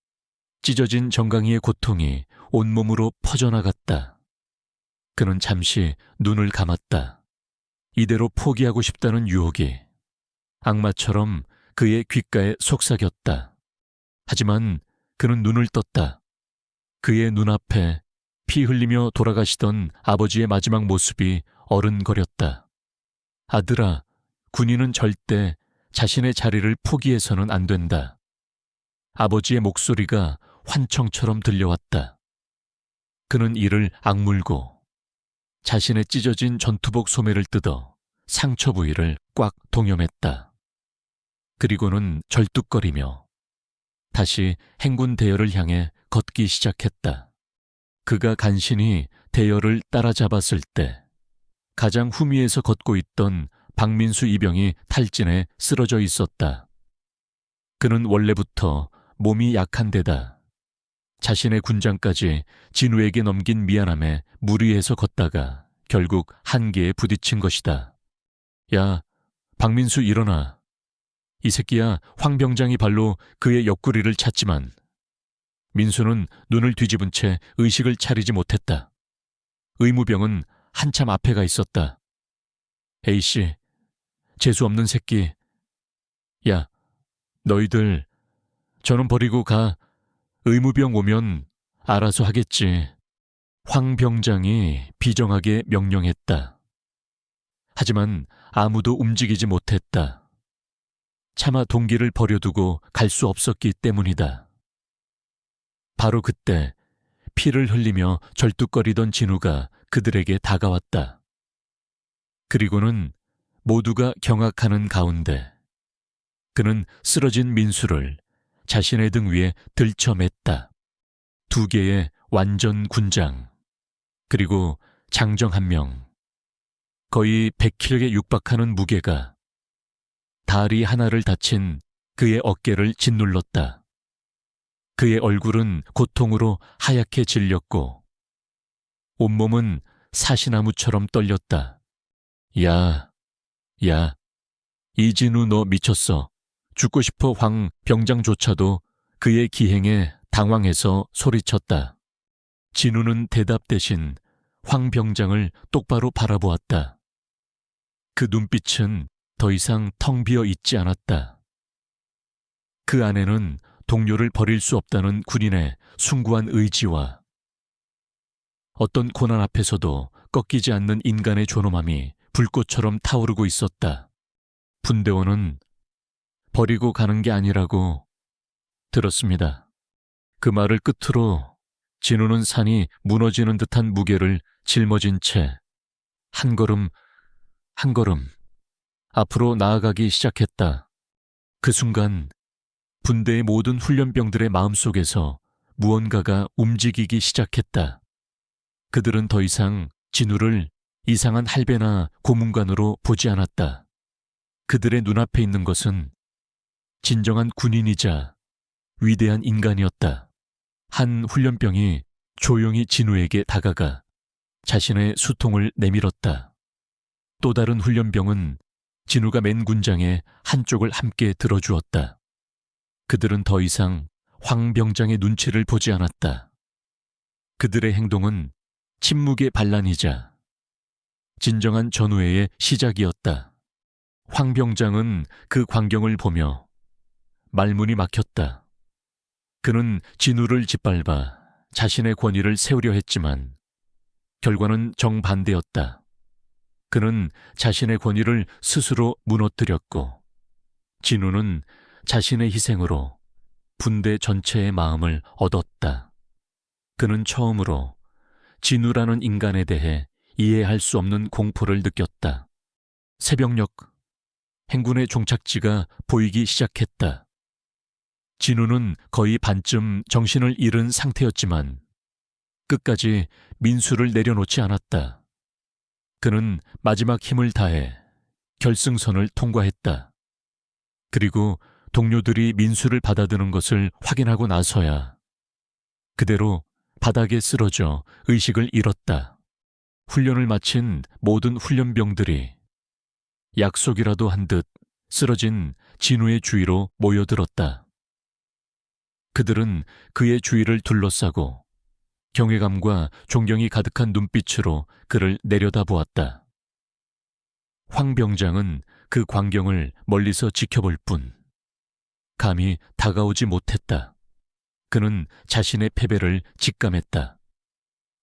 찢어진 정강이의 고통이 온몸으로 퍼져나갔다. 그는 잠시 눈을 감았다. 이대로 포기하고 싶다는 유혹이 악마처럼 그의 귓가에 속삭였다. 하지만 그는 눈을 떴다. 그의 눈앞에 피 흘리며 돌아가시던 아버지의 마지막 모습이 어른거렸다. 아들아, 군인은 절대 자신의 자리를 포기해서는 안 된다. 아버지의 목소리가 환청처럼 들려왔다. 그는 이를 악물고 자신의 찢어진 전투복 소매를 뜯어 상처 부위를 꽉 동여맸다. 그리고는 절뚝거리며 다시 행군 대열을 향해 걷기 시작했다. 그가 간신히 대열을 따라잡았을 때 가장 후미에서 걷고 있던 박민수 이병이 탈진해 쓰러져 있었다. 그는 원래부터 몸이 약한 데다 자신의 군장까지 진우에게 넘긴 미안함에 무리해서 걷다가 결국 한계에 부딪힌 것이다. 야, 박민수 일어나. 이 새끼야. 황 병장이 발로 그의 옆구리를 찼지만 민수는 눈을 뒤집은 채 의식을 차리지 못했다. 의무병은 한참 앞에 가 있었다. A씨, 재수없는 새끼. 야, 너희들 저놈 버리고 가. 의무병 오면 알아서 하겠지. 황 병장이 비정하게 명령했다. 하지만 아무도 움직이지 못했다. 차마 동기를 버려두고 갈 수 없었기 때문이다. 바로 그때 피를 흘리며 절뚝거리던 진우가 그들에게 다가왔다. 그리고는 모두가 경악하는 가운데 그는 쓰러진 민수를 자신의 등 위에 들쳐맸다. 2개의 완전 군장. 그리고 장정 한 명, 거의 100kg에 육박하는 무게가 다리 하나를 다친 그의 어깨를 짓눌렀다. 그의 얼굴은 고통으로 하얗게 질렸고 온몸은 사시나무처럼 떨렸다. 야, 야, 이진우 너 미쳤어. 죽고 싶어. 황 병장조차도 그의 기행에 당황해서 소리쳤다. 진우는 대답 대신 황 병장을 똑바로 바라보았다. 그 눈빛은 더 이상 텅 비어 있지 않았다. 그 안에는 동료를 버릴 수 없다는 군인의 숭고한 의지와 어떤 고난 앞에서도 꺾이지 않는 인간의 존엄함이 불꽃처럼 타오르고 있었다. 분대원은 버리고 가는 게 아니라고 들었습니다. 그 말을 끝으로 진우는 산이 무너지는 듯한 무게를 짊어진 채 한 걸음 한 걸음 앞으로 나아가기 시작했다. 그 순간 분대의 모든 훈련병들의 마음속에서 무언가가 움직이기 시작했다. 그들은 더 이상 진우를 이상한 할배나 고문관으로 보지 않았다. 그들의 눈앞에 있는 것은 진정한 군인이자 위대한 인간이었다. 한 훈련병이 조용히 진우에게 다가가 자신의 수통을 내밀었다. 또 다른 훈련병은 진우가 맨 군장의 한쪽을 함께 들어주었다. 그들은 더 이상 황 병장의 눈치를 보지 않았다. 그들의 행동은 침묵의 반란이자 진정한 전우회의 시작이었다. 황 병장은 그 광경을 보며 말문이 막혔다. 그는 진우를 짓밟아 자신의 권위를 세우려 했지만 결과는 정반대였다. 그는 자신의 권위를 스스로 무너뜨렸고 진우는 자신의 희생으로 분대 전체의 마음을 얻었다. 그는 처음으로 진우라는 인간에 대해 이해할 수 없는 공포를 느꼈다. 새벽녘 행군의 종착지가 보이기 시작했다. 진우는 거의 반쯤 정신을 잃은 상태였지만 끝까지 민수를 내려놓지 않았다. 그는 마지막 힘을 다해 결승선을 통과했다. 그리고 동료들이 민수를 받아드는 것을 확인하고 나서야 그대로 바닥에 쓰러져 의식을 잃었다. 훈련을 마친 모든 훈련병들이 약속이라도 한 듯 쓰러진 진우의 주위로 모여들었다. 그들은 그의 주위를 둘러싸고 경외감과 존경이 가득한 눈빛으로 그를 내려다보았다. 황 병장은 그 광경을 멀리서 지켜볼 뿐 감히 다가오지 못했다. 그는 자신의 패배를 직감했다.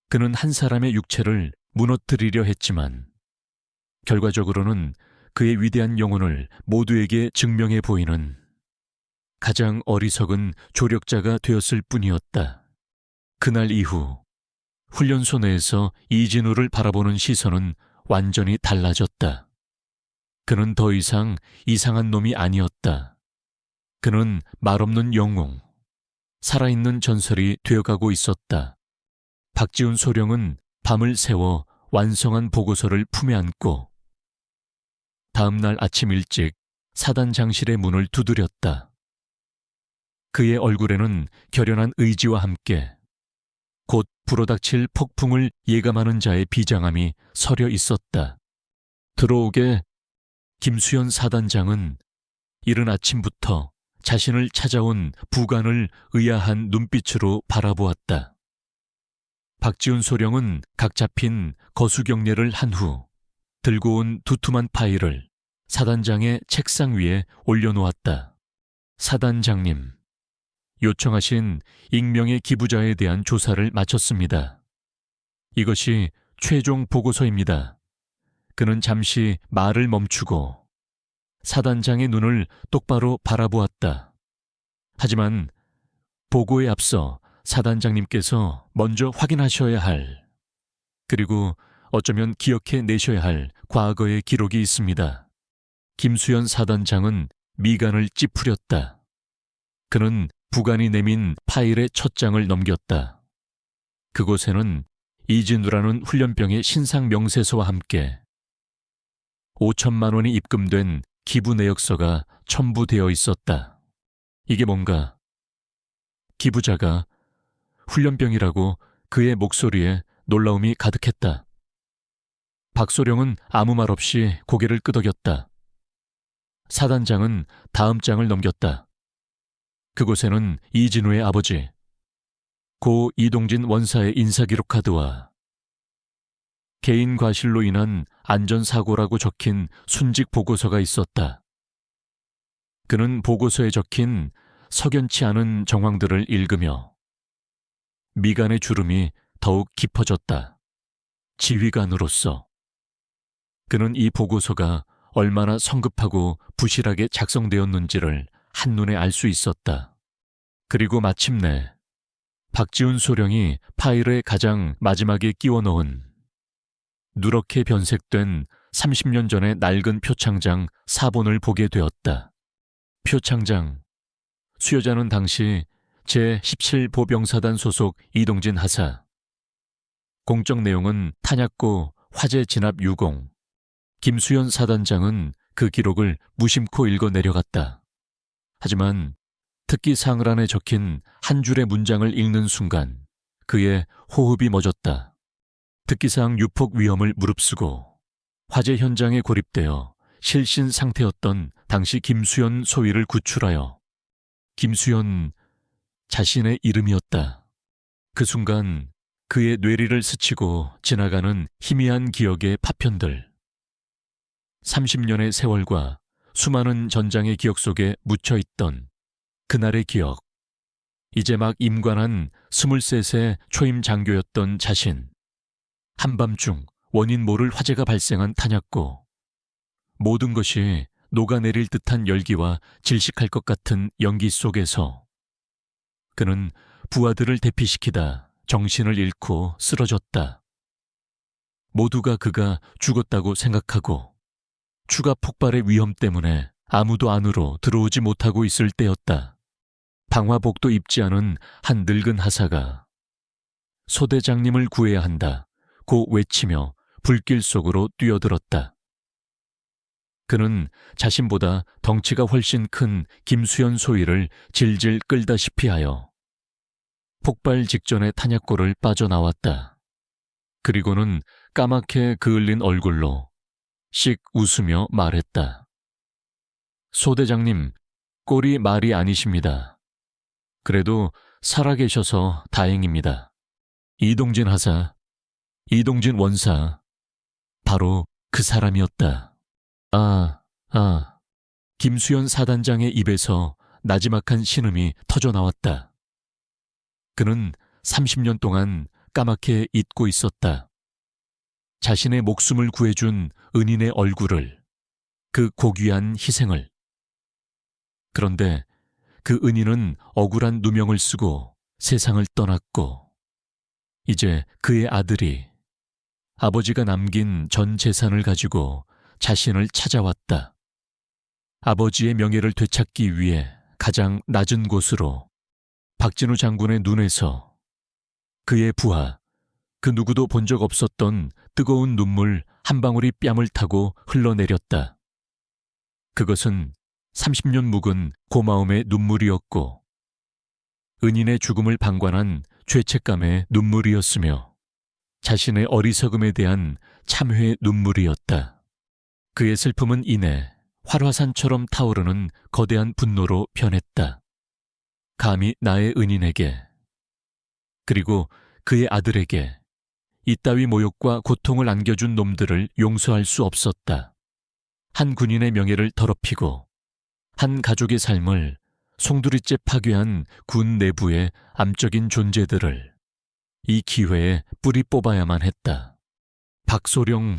그는 한 사람의 육체를 무너뜨리려 했지만 결과적으로는 그의 위대한 영혼을 모두에게 증명해 보이는 가장 어리석은 조력자가 되었을 뿐이었다. 그날 이후 훈련소 내에서 이진우를 바라보는 시선은 완전히 달라졌다. 그는 더 이상 이상한 놈이 아니었다. 그는 말없는 영웅, 살아있는 전설이 되어가고 있었다. 박지훈 소령은 밤을 새워 완성한 보고서를 품에 안고 다음 날 아침 일찍 사단장실의 문을 두드렸다. 그의 얼굴에는 결연한 의지와 함께 곧 불어닥칠 폭풍을 예감하는 자의 비장함이 서려 있었다. 들어오게. 김수현 사단장은 이른 아침부터 자신을 찾아온 부관을 의아한 눈빛으로 바라보았다. 박지훈 소령은 각 잡힌 거수경례를 한 후 들고 온 두툼한 파일을 사단장의 책상 위에 올려놓았다. 사단장님, 요청하신 익명의 기부자에 대한 조사를 마쳤습니다. 이것이 최종 보고서입니다. 그는 잠시 말을 멈추고 사단장의 눈을 똑바로 바라보았다. 하지만 보고에 앞서 사단장님께서 먼저 확인하셔야 할, 그리고 어쩌면 기억해 내셔야 할 과거의 기록이 있습니다. 김수현 사단장은 미간을 찌푸렸다. 그는 부관이 내민 파일의 첫 장을 넘겼다. 그곳에는 이진우라는 훈련병의 신상 명세서와 함께 5천만 원이 입금된 기부 내역서가 첨부되어 있었다. 이게 뭔가? 기부자가 훈련병이라고 그의 목소리에 놀라움이 가득했다. 박소령은 아무 말 없이 고개를 끄덕였다. 사단장은 다음 장을 넘겼다. 그곳에는 이진우의 아버지, 고 이동진 원사의 인사기록 카드와 개인 과실로 인한 안전사고라고 적힌 순직 보고서가 있었다. 그는 보고서에 적힌 석연치 않은 정황들을 읽으며 미간의 주름이 더욱 깊어졌다. 지휘관으로서 그는 이 보고서가 얼마나 성급하고 부실하게 작성되었는지를 한눈에 알 수 있었다. 그리고 마침내 박지훈 소령이 파일에 가장 마지막에 끼워 넣은 누렇게 변색된 30년 전의 낡은 표창장 4본을 보게 되었다. 표창장, 수여자는 당시 제17보병사단 소속 이동진 하사. 공적 내용은 탄약고 화재 진압 유공. 김수현 사단장은 그 기록을 무심코 읽어 내려갔다. 하지만 특기사항 안에 적힌 한 줄의 문장을 읽는 순간 그의 호흡이 멎었다. 특기사항 유폭 위험을 무릅쓰고 화재 현장에 고립되어 실신 상태였던 당시 김수현 소위를 구출하여 김수현 자신의 이름이었다. 그 순간 그의 뇌리를 스치고 지나가는 희미한 기억의 파편들. 30년의 세월과 수많은 전장의 기억 속에 묻혀있던 그날의 기억. 이제 막 임관한 23세 초임 장교였던 자신. 한밤중 원인 모를 화재가 발생한 탄약고. 모든 것이 녹아내릴 듯한 열기와 질식할 것 같은 연기 속에서 그는 부하들을 대피시키다 정신을 잃고 쓰러졌다. 모두가 그가 죽었다고 생각하고 추가 폭발의 위험 때문에 아무도 안으로 들어오지 못하고 있을 때였다. 방화복도 입지 않은 한 늙은 하사가 소대장님을 구해야 한다 고 외치며 불길 속으로 뛰어들었다. 그는 자신보다 덩치가 훨씬 큰 김수현 소위를 질질 끌다시피 하여 폭발 직전의 탄약고를 빠져나왔다. 그리고는 까맣게 그을린 얼굴로 씩 웃으며 말했다. 소대장님, 꼴이 말이 아니십니다. 그래도 살아계셔서 다행입니다. 이동진 하사, 이동진 원사, 바로 그 사람이었다. 김수현 사단장의 입에서 나지막한 신음이 터져나왔다. 그는 30년 동안 까맣게 잊고 있었다. 자신의 목숨을 구해준 은인의 얼굴을, 그 고귀한 희생을. 그런데 그 은인은 억울한 누명을 쓰고 세상을 떠났고 이제 그의 아들이 아버지가 남긴 전 재산을 가지고 자신을 찾아왔다. 아버지의 명예를 되찾기 위해 가장 낮은 곳으로 박진우 장군의 눈에서 그의 부하, 그 누구도 본 적 없었던 뜨거운 눈물 한 방울이 뺨을 타고 흘러내렸다. 그것은 30년 묵은 고마움의 눈물이었고 은인의 죽음을 방관한 죄책감의 눈물이었으며 자신의 어리석음에 대한 참회의 눈물이었다. 그의 슬픔은 이내 활화산처럼 타오르는 거대한 분노로 변했다. 감히 나의 은인에게 그리고 그의 아들에게 이따위 모욕과 고통을 안겨준 놈들을 용서할 수 없었다. 한 군인의 명예를 더럽히고 한 가족의 삶을 송두리째 파괴한 군 내부의 암적인 존재들을 이 기회에 뿌리 뽑아야만 했다. 박소령,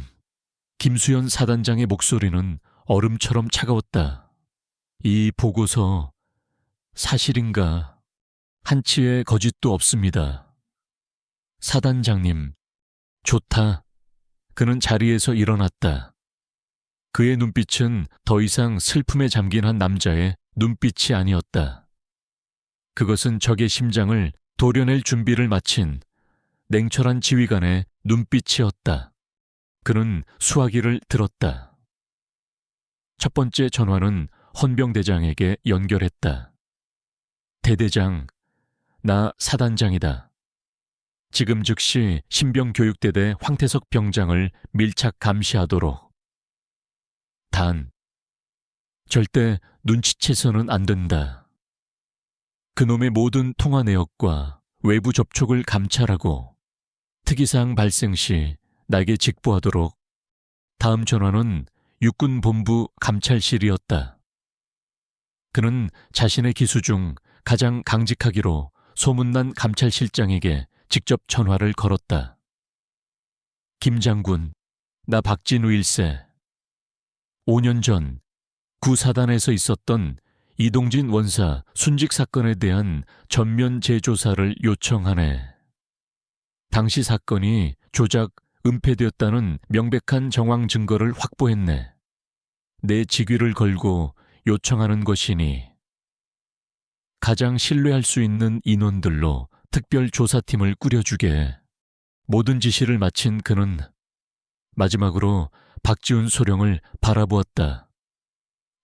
김수현 사단장의 목소리는 얼음처럼 차가웠다. 이 보고서 사실인가? 한치의 거짓도 없습니다. 사단장님, 좋다. 그는 자리에서 일어났다. 그의 눈빛은 더 이상 슬픔에 잠긴 한 남자의 눈빛이 아니었다. 그것은 적의 심장을 도려낼 준비를 마친 냉철한 지휘관의 눈빛이었다. 그는 수화기를 들었다. 첫 번째 전화는 헌병대장에게 연결했다. 대대장, 나 사단장이다. 지금 즉시 신병교육대대 황태석 병장을 밀착 감시하도록. 단, 절대 눈치채서는 안 된다. 그놈의 모든 통화 내역과 외부 접촉을 감찰하고 특이사항 발생 시 나에게 직보하도록. 다음 전화는 육군본부 감찰실이었다. 그는 자신의 기수 중 가장 강직하기로 소문난 감찰실장에게 직접 전화를 걸었다. 김 장군, 나 박진우 1세. 5년 전 구사단에서 있었던 이동진 원사 순직 사건에 대한 전면 재조사를 요청하네. 당시 사건이 조작, 은폐되었다는 명백한 정황 증거를 확보했네. 내 직위를 걸고 요청하는 것이니 가장 신뢰할 수 있는 인원들로 특별조사팀을 꾸려주게. 모든 지시를 마친 그는 마지막으로 박지훈 소령을 바라보았다.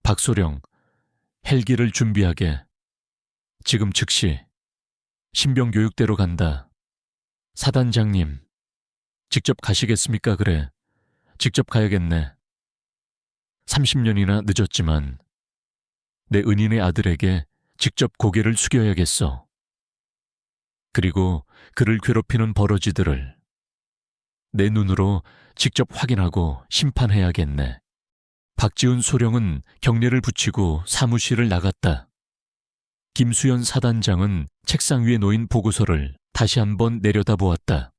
박소령, 헬기를 준비하게. 지금 즉시 신병교육대로 간다. 사단장님, 직접 가시겠습니까? 그래, 직접 가야겠네. 30년이나 늦었지만 내 은인의 아들에게 직접 고개를 숙여야겠어. 그리고 그를 괴롭히는 버러지들을 내 눈으로 직접 확인하고 심판해야겠네. 박지훈 소령은 경례를 붙이고 사무실을 나갔다. 김수현 사단장은 책상 위에 놓인 보고서를 다시 한번 내려다보았다.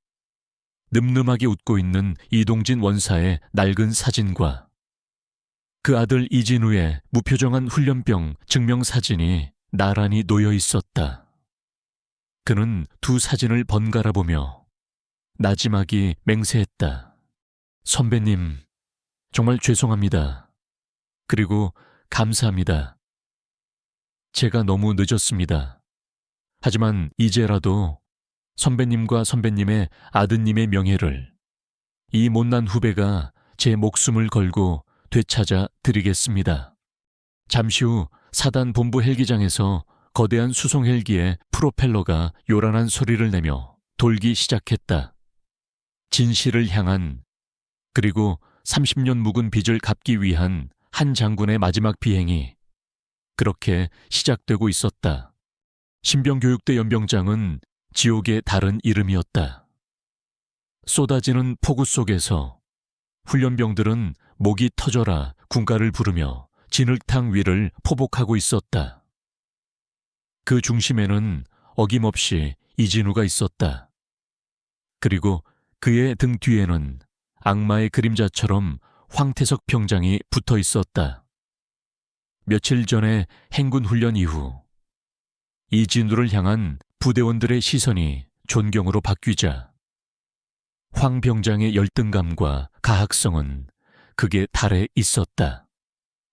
늠름하게 웃고 있는 이동진 원사의 낡은 사진과 그 아들 이진우의 무표정한 훈련병 증명사진이 나란히 놓여 있었다. 그는 두 사진을 번갈아 보며 나지막이 맹세했다. 선배님, 정말 죄송합니다. 그리고 감사합니다. 제가 너무 늦었습니다. 하지만 이제라도 선배님과 선배님의 아드님의 명예를 이 못난 후배가 제 목숨을 걸고 되찾아 드리겠습니다. 잠시 후 사단 본부 헬기장에서 거대한 수송 헬기의 프로펠러가 요란한 소리를 내며 돌기 시작했다. 진실을 향한, 그리고 30년 묵은 빚을 갚기 위한 한 장군의 마지막 비행이 그렇게 시작되고 있었다. 신병교육대 연병장은 지옥의 다른 이름이었다. 쏟아지는 폭우 속에서 훈련병들은 목이 터져라 군가를 부르며 진흙탕 위를 포복하고 있었다. 그 중심에는 어김없이 이진우가 있었다. 그리고 그의 등 뒤에는 악마의 그림자처럼 황태석 병장이 붙어 있었다. 며칠 전의 행군 훈련 이후 이진우를 향한 부대원들의 시선이 존경으로 바뀌자 황 병장의 열등감과 가학성은 극에 달해 있었다.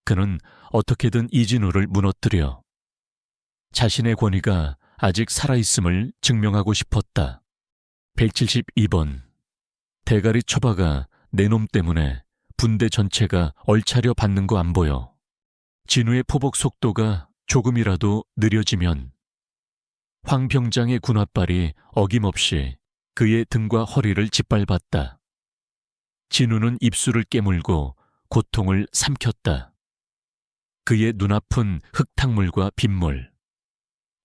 그는 어떻게든 이진우를 무너뜨려 자신의 권위가 아직 살아있음을 증명하고 싶었다. 172번. 대가리 처박아 내 놈 때문에 분대 전체가 얼차려 받는 거 안 보여. 진우의 포복 속도가 조금이라도 느려지면 황 병장의 군홧발이 어김없이 그의 등과 허리를 짓밟았다. 진우는 입술을 깨물고 고통을 삼켰다. 그의 눈아픈 흙탕물과 빗물,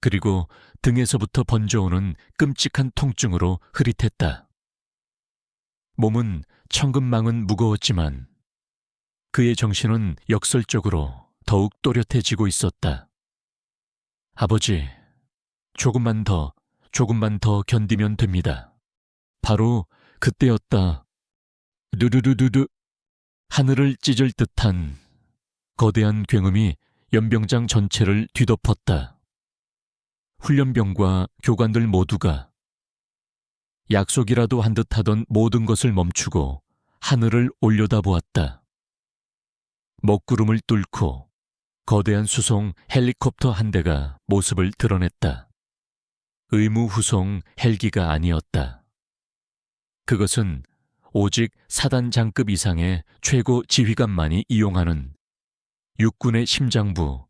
그리고 등에서부터 번져오는 끔찍한 통증으로 흐릿했다. 몸은 천근망은 무거웠지만 그의 정신은 역설적으로 더욱 또렷해지고 있었다. 아버지, 조금만 더 견디면 됩니다. 바로 그때였다. 두두두두두. 하늘을 찢을 듯한 거대한 굉음이 연병장 전체를 뒤덮었다. 훈련병과 교관들 모두가 약속이라도 한 듯 하던 모든 것을 멈추고 하늘을 올려다보았다. 먹구름을 뚫고 거대한 수송 헬리콥터 한 대가 모습을 드러냈다. 의무후송 헬기가 아니었다. 그것은 오직 사단장급 이상의 최고 지휘관만이 이용하는 육군의 심장부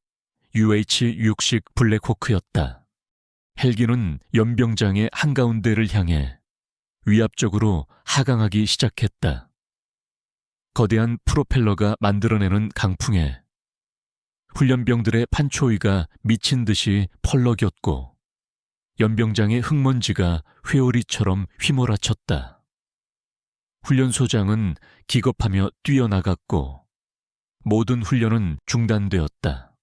UH-60 블랙호크였다. 헬기는 연병장의 한가운데를 향해 위압적으로 하강하기 시작했다. 거대한 프로펠러가 만들어내는 강풍에 훈련병들의 판초위가 미친 듯이 펄럭였고 연병장의 흙먼지가 회오리처럼 휘몰아쳤다. 훈련소장은 기겁하며 뛰어나갔고 모든 훈련은 중단되었다.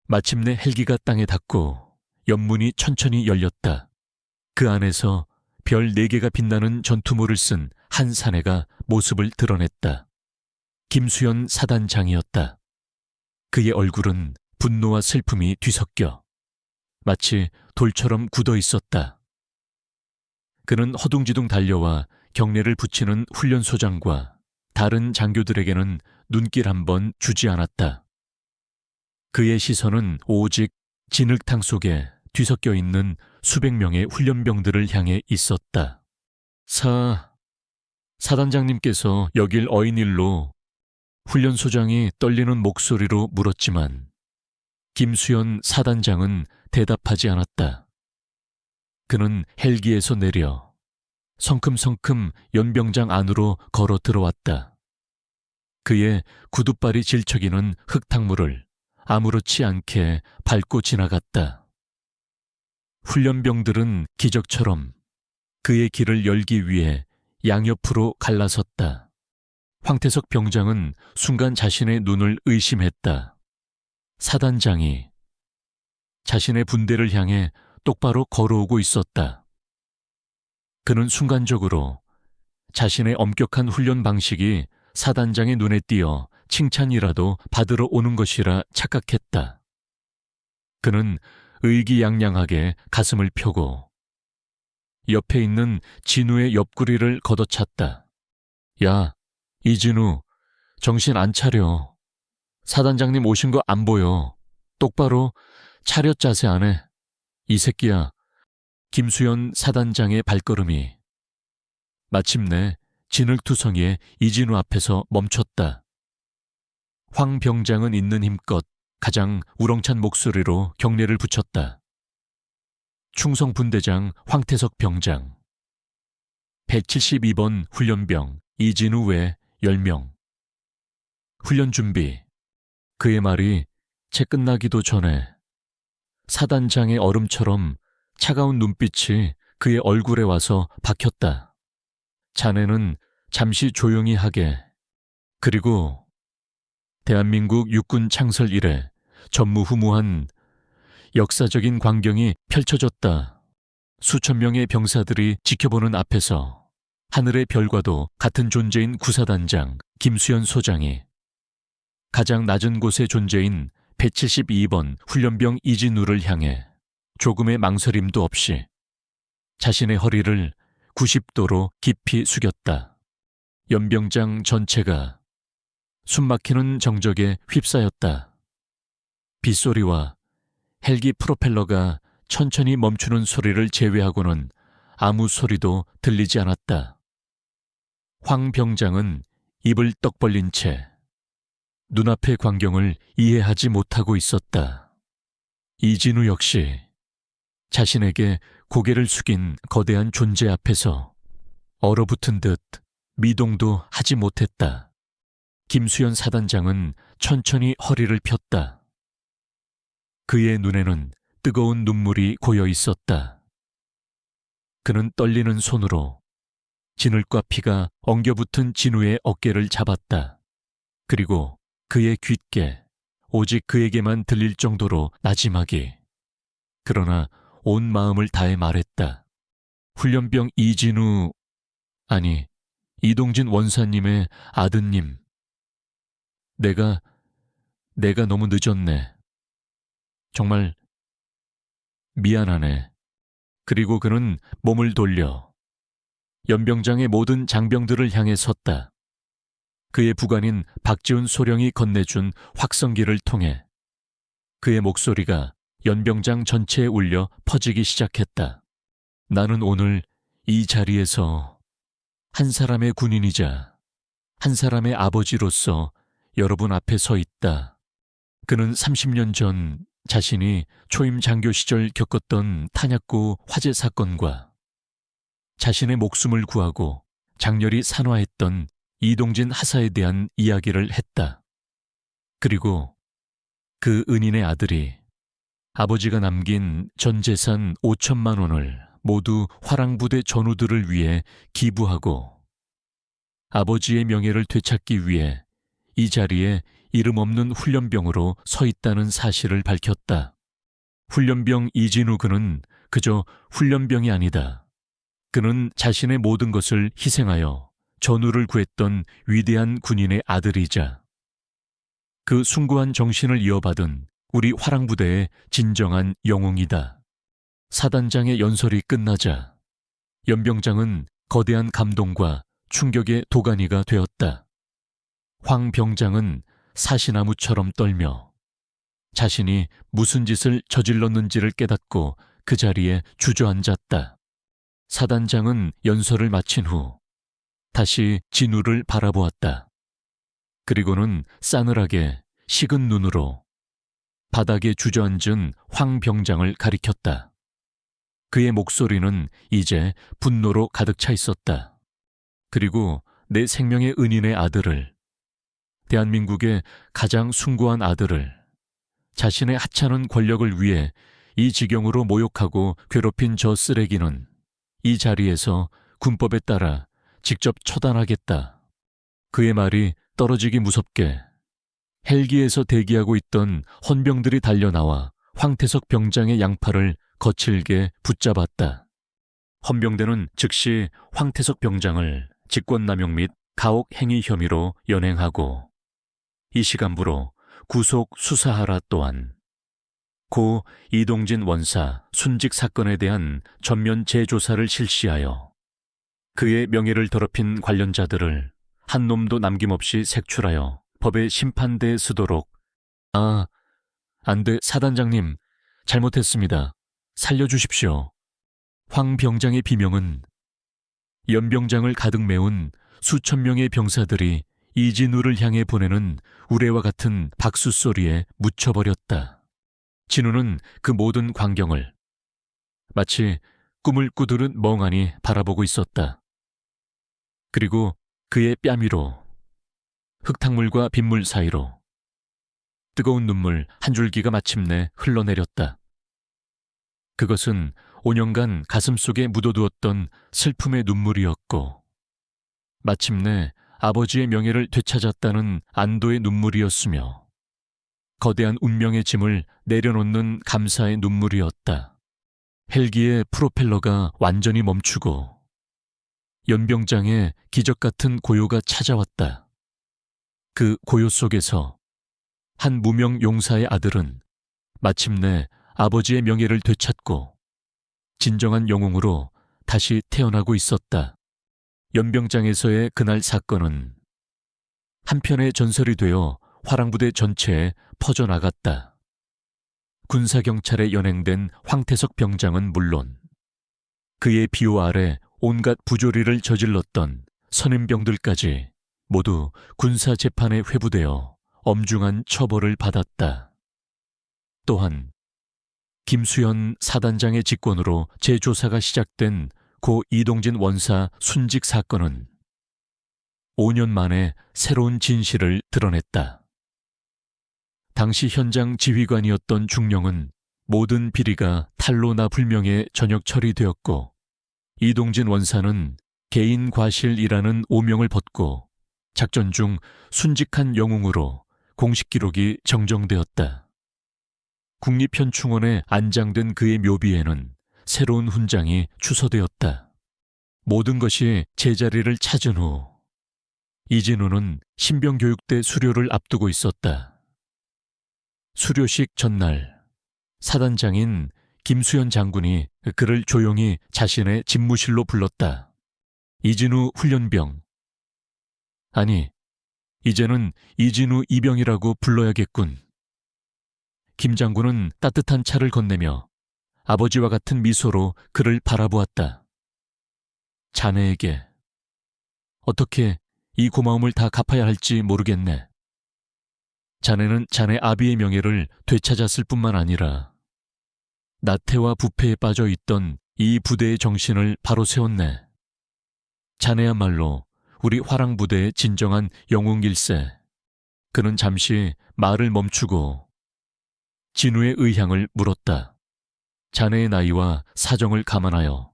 마침내 헬기가 땅에 닿고 연문이 천천히 열렸다. 그 안에서 별 4개가 빛나는 전투모를 쓴 한 사내가 모습을 드러냈다. 김수현 사단장이었다. 그의 얼굴은 분노와 슬픔이 뒤섞여 마치 돌처럼 굳어 있었다. 그는 허둥지둥 달려와 경례를 붙이는 훈련소장과 다른 장교들에게는 눈길 한 번 주지 않았다. 그의 시선은 오직 진흙탕 속에 뒤섞여 있는 수백 명의 훈련병들을 향해 있었다. 사단장님께서 여길 어인일로 훈련소장이 떨리는 목소리로 물었지만 김수현 사단장은 대답하지 않았다. 그는 헬기에서 내려 성큼성큼 연병장 안으로 걸어 들어왔다. 그의 구두발이 질척이는 흙탕물을 아무렇지 않게 밟고 지나갔다. 훈련병들은 기적처럼 그의 길을 열기 위해 양옆으로 갈라섰다. 황태석 병장은 순간 자신의 눈을 의심했다. 사단장이 자신의 분대를 향해 똑바로 걸어오고 있었다. 그는 순간적으로 자신의 엄격한 훈련 방식이 사단장의 눈에 띄어 칭찬이라도 받으러 오는 것이라 착각했다. 그는 의기양양하게 가슴을 펴고 옆에 있는 진우의 옆구리를 걷어찼다. 야, 이진우, 정신 안 차려. 사단장님 오신 거 안 보여. 똑바로 차렷 자세 안 해. 이 새끼야. 김수현 사단장의 발걸음이 마침내 진흙투성이의 이진우 앞에서 멈췄다. 황 병장은 있는 힘껏 가장 우렁찬 목소리로 경례를 붙였다. 충성분대장 황태석 병장, 172번 훈련병 이진우 외 10명. 훈련 준비. 그의 말이 채 끝나기도 전에 사단장의 얼음처럼 차가운 눈빛이 그의 얼굴에 와서 박혔다. 자네는 잠시 조용히 하게. 그리고 대한민국 육군 창설 이래 전무후무한 역사적인 광경이 펼쳐졌다. 수천 명의 병사들이 지켜보는 앞에서 하늘의 별과도 같은 존재인 구사단장 김수현 소장이 가장 낮은 곳의 존재인 172번 훈련병 이진우를 향해 조금의 망설임도 없이 자신의 허리를 90도로 깊이 숙였다. 연병장 전체가 숨막히는 정적에 휩싸였다. 빗소리와 헬기 프로펠러가 천천히 멈추는 소리를 제외하고는 아무 소리도 들리지 않았다. 황 병장은 입을 떡 벌린 채 눈앞의 광경을 이해하지 못하고 있었다. 이진우 역시 자신에게 고개를 숙인 거대한 존재 앞에서 얼어붙은 듯 미동도 하지 못했다. 김수현 사단장은 천천히 허리를 폈다. 그의 눈에는 뜨거운 눈물이 고여 있었다. 그는 떨리는 손으로 진흙과 피가 엉겨붙은 진우의 어깨를 잡았다. 그리고 그의 귓게 오직 그에게만 들릴 정도로 나지막이, 그러나 온 마음을 다해 말했다. 훈련병 이진우, 아니 이동진 원사님의 아드님. 내가 너무 늦었네. 정말 미안하네. 그리고 그는 몸을 돌려 연병장의 모든 장병들을 향해 섰다. 그의 부관인 박지훈 소령이 건네준 확성기를 통해 그의 목소리가 연병장 전체에 울려 퍼지기 시작했다. 나는 오늘 이 자리에서 한 사람의 군인이자 한 사람의 아버지로서 여러분 앞에 서 있다. 그는 30년 전 자신이 초임 장교 시절 겪었던 탄약고 화재 사건과 자신의 목숨을 구하고 장렬히 산화했던 이동진 하사에 대한 이야기를 했다. 그리고 그 은인의 아들이 아버지가 남긴 전 재산 5천만 원을 모두 화랑부대 전우들을 위해 기부하고 아버지의 명예를 되찾기 위해 이 자리에 이름 없는 훈련병으로 서 있다는 사실을 밝혔다. 훈련병 이진우 그는 그저 훈련병이 아니다. 그는 자신의 모든 것을 희생하여 전우를 구했던 위대한 군인의 아들이자 그 숭고한 정신을 이어받은 우리 화랑부대의 진정한 영웅이다. 사단장의 연설이 끝나자 연병장은 거대한 감동과 충격의 도가니가 되었다. 황 병장은 사시나무처럼 떨며 자신이 무슨 짓을 저질렀는지를 깨닫고 그 자리에 주저앉았다. 사단장은 연설을 마친 후 다시 진우를 바라보았다. 그리고는 싸늘하게 식은 눈으로 바닥에 주저앉은 황 병장을 가리켰다. 그의 목소리는 이제 분노로 가득 차 있었다. 그리고 내 생명의 은인의 아들을, 대한민국의 가장 숭고한 아들을 자신의 하찮은 권력을 위해 이 지경으로 모욕하고 괴롭힌 저 쓰레기는 이 자리에서 군법에 따라 직접 처단하겠다. 그의 말이 떨어지기 무섭게 헬기에서 대기하고 있던 헌병들이 달려나와 황태석 병장의 양팔을 거칠게 붙잡았다. 헌병대는 즉시 황태석 병장을 직권남용 및 가혹행위 혐의로 연행하고 이 시간부로 구속 수사하라 또한 고 이동진 원사 순직 사건에 대한 전면 재조사를 실시하여 그의 명예를 더럽힌 관련자들을 한 놈도 남김없이 색출하여 법의 심판대에 서도록. 안 돼, 사단장님. 잘못했습니다. 살려주십시오. 황 병장의 비명은 연병장을 가득 메운 수천 명의 병사들이 이진우를 향해 보내는 우레와 같은 박수 소리에 묻혀버렸다. 진우는 그 모든 광경을 마치 꿈을 꾸듯 멍하니 바라보고 있었다. 그리고 그의 뺨 위로, 흙탕물과 빗물 사이로 뜨거운 눈물 한 줄기가 마침내 흘러내렸다. 그것은 5년간 가슴속에 묻어두었던 슬픔의 눈물이었고 마침내 아버지의 명예를 되찾았다는 안도의 눈물이었으며 거대한 운명의 짐을 내려놓는 감사의 눈물이었다. 헬기의 프로펠러가 완전히 멈추고 연병장의 기적 같은 고요가 찾아왔다. 그 고요 속에서 한 무명 용사의 아들은 마침내 아버지의 명예를 되찾고 진정한 영웅으로 다시 태어나고 있었다. 연병장에서의 그날 사건은 한편의 전설이 되어 화랑부대 전체에 퍼져나갔다. 군사경찰에 연행된 황태석 병장은 물론 그의 비호 아래 온갖 부조리를 저질렀던 선임병들까지 모두 군사재판에 회부되어 엄중한 처벌을 받았다. 또한 김수현 사단장의 직권으로 재조사가 시작된 고 이동진 원사 순직 사건은 5년 만에 새로운 진실을 드러냈다. 당시 현장 지휘관이었던 중령은 모든 비리가 탄로 나 불명예 전역 처리되었고 이동진 원사는 개인 과실이라는 오명을 벗고 작전 중 순직한 영웅으로 공식 기록이 정정되었다. 국립현충원에 안장된 그의 묘비에는 새로운 훈장이 추서되었다. 모든 것이 제자리를 찾은 후 이진우는 신병교육대 수료를 앞두고 있었다. 수료식 전날 사단장인 김수현 장군이 그를 조용히 자신의 집무실로 불렀다. 이진우 훈련병. 아니, 이제는 이진우 이병이라고 불러야겠군. 김 장군은 따뜻한 차를 건네며 아버지와 같은 미소로 그를 바라보았다. 자네에게 어떻게 이 고마움을 다 갚아야 할지 모르겠네. 자네는 자네 아비의 명예를 되찾았을 뿐만 아니라 나태와 부패에 빠져 있던 이 부대의 정신을 바로 세웠네. 자네야말로 우리 화랑부대의 진정한 영웅일세. 그는 잠시 말을 멈추고 진우의 의향을 물었다. 자네의 나이와 사정을 감안하여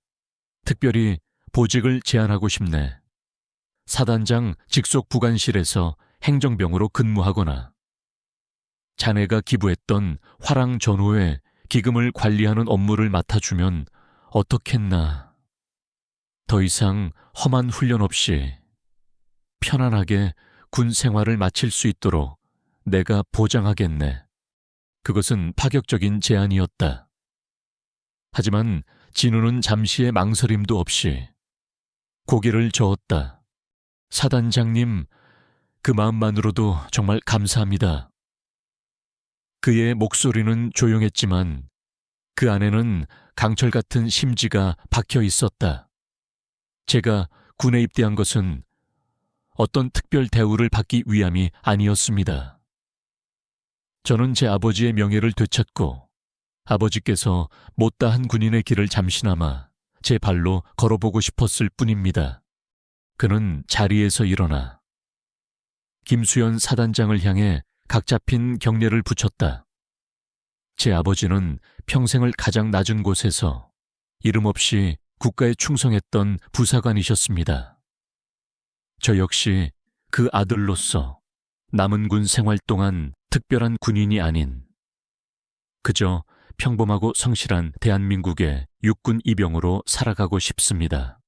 특별히 보직을 제안하고 싶네. 사단장 직속 부관실에서 행정병으로 근무하거나 자네가 기부했던 화랑 전후에 기금을 관리하는 업무를 맡아주면 어떻겠나. 더 이상 험한 훈련 없이 편안하게 군 생활을 마칠 수 있도록 내가 보장하겠네. 그것은 파격적인 제안이었다. 하지만 진우는 잠시의 망설임도 없이 고개를 저었다. 사단장님, 그 마음만으로도 정말 감사합니다. 그의 목소리는 조용했지만 그 안에는 강철 같은 심지가 박혀 있었다. 제가 군에 입대한 것은 어떤 특별 대우를 받기 위함이 아니었습니다. 저는 제 아버지의 명예를 되찾고 아버지께서 못다한 군인의 길을 잠시나마 제 발로 걸어보고 싶었을 뿐입니다. 그는 자리에서 일어나 김수연 사단장을 향해 각 잡힌 경례를 붙였다. 제 아버지는 평생을 가장 낮은 곳에서 이름 없이 국가에 충성했던 부사관이셨습니다. 저 역시 그 아들로서 남은 군 생활 동안 특별한 군인이 아닌 그저 평범하고 성실한 대한민국의 육군 이병으로 살아가고 싶습니다.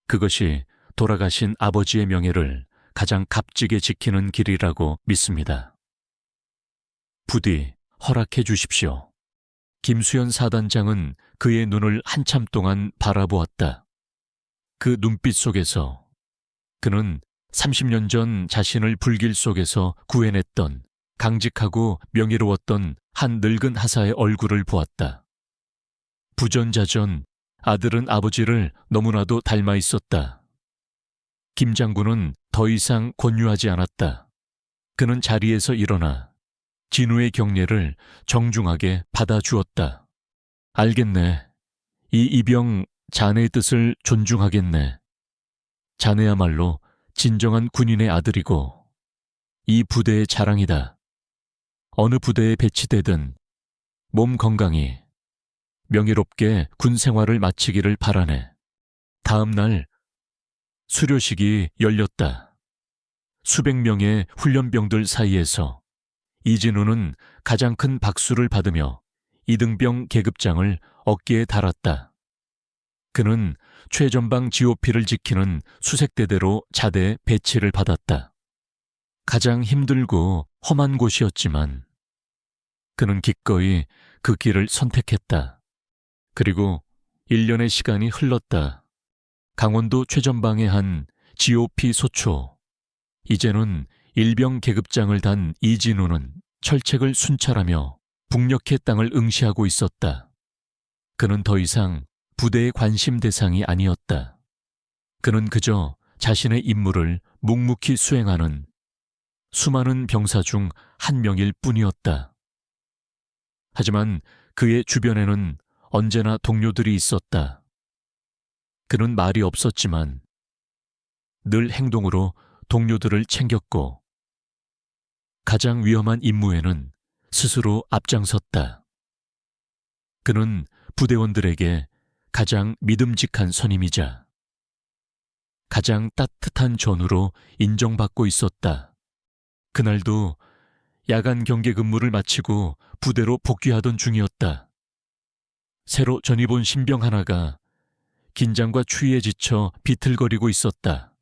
그것이 돌아가신 아버지의 명예를 가장 값지게 지키는 길이라고 믿습니다. 부디 허락해 주십시오. 김수연 사단장은 그의 눈을 한참 동안 바라보았다. 그 눈빛 속에서 그는 30년 전 자신을 불길 속에서 구해냈던 강직하고 명예로웠던 한 늙은 하사의 얼굴을 보았다. 부전자전 아들은 아버지를 너무나도 닮아 있었다. 김 장군은 더 이상 권유하지 않았다. 그는 자리에서 일어나 진우의 경례를 정중하게 받아주었다. 알겠네. 이 이병 자네의 뜻을 존중하겠네. 자네야말로 진정한 군인의 아들이고 이 부대의 자랑이다. 어느 부대에 배치되든 몸 건강히 명예롭게 군 생활을 마치기를 바라네. 다음 날 수료식이 열렸다. 수백 명의 훈련병들 사이에서 이진우는 가장 큰 박수를 받으며 이등병 계급장을 어깨에 달았다. 그는 최전방 GOP를 지키는 수색대대로 자대에 배치를 받았다. 가장 힘들고 험한 곳이었지만 그는 기꺼이 그 길을 선택했다. 그리고 1년의 시간이 흘렀다. 강원도 최전방의 한 GOP 소초. 이제는 일병 계급장을 단 이진우는 철책을 순찰하며 북녘의 땅을 응시하고 있었다. 그는 더 이상 부대의 관심 대상이 아니었다. 그는 그저 자신의 임무를 묵묵히 수행하는 수많은 병사 중 한 명일 뿐이었다. 하지만 그의 주변에는 언제나 동료들이 있었다. 그는 말이 없었지만 늘 행동으로 동료들을 챙겼고 가장 위험한 임무에는 스스로 앞장섰다. 그는 부대원들에게 가장 믿음직한 선임이자 가장 따뜻한 전우로 인정받고 있었다. 그날도 야간 경계 근무를 마치고 부대로 복귀하던 중이었다. 새로 전입 온 신병 하나가 긴장과 추위에 지쳐 비틀거리고 있었다.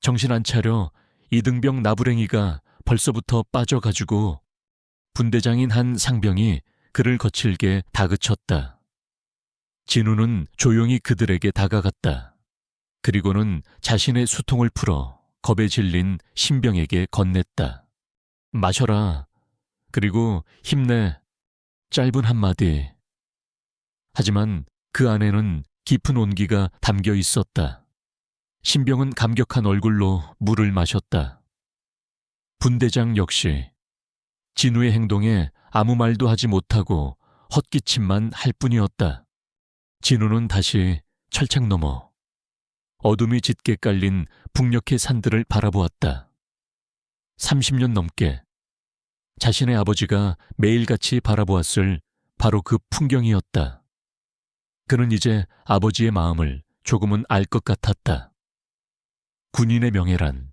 정신 안 차려 이등병 나부랭이가 벌써부터 빠져가지고 분대장인 한 상병이 그를 거칠게 다그쳤다. 진우는 조용히 그들에게 다가갔다. 그리고는 자신의 수통을 풀어 겁에 질린 신병에게 건넸다. 마셔라. 그리고 힘내. 짧은 한마디. 하지만 그 안에는 깊은 온기가 담겨 있었다. 신병은 감격한 얼굴로 물을 마셨다. 분대장 역시 진우의 행동에 아무 말도 하지 못하고 헛기침만 할 뿐이었다. 진우는 다시 철창 너머 어둠이 짙게 깔린 북녘의 산들을 바라보았다. 30년 넘게 자신의 아버지가 매일같이 바라보았을 바로 그 풍경이었다. 그는 이제 아버지의 마음을 조금은 알 것 같았다. 군인의 명예란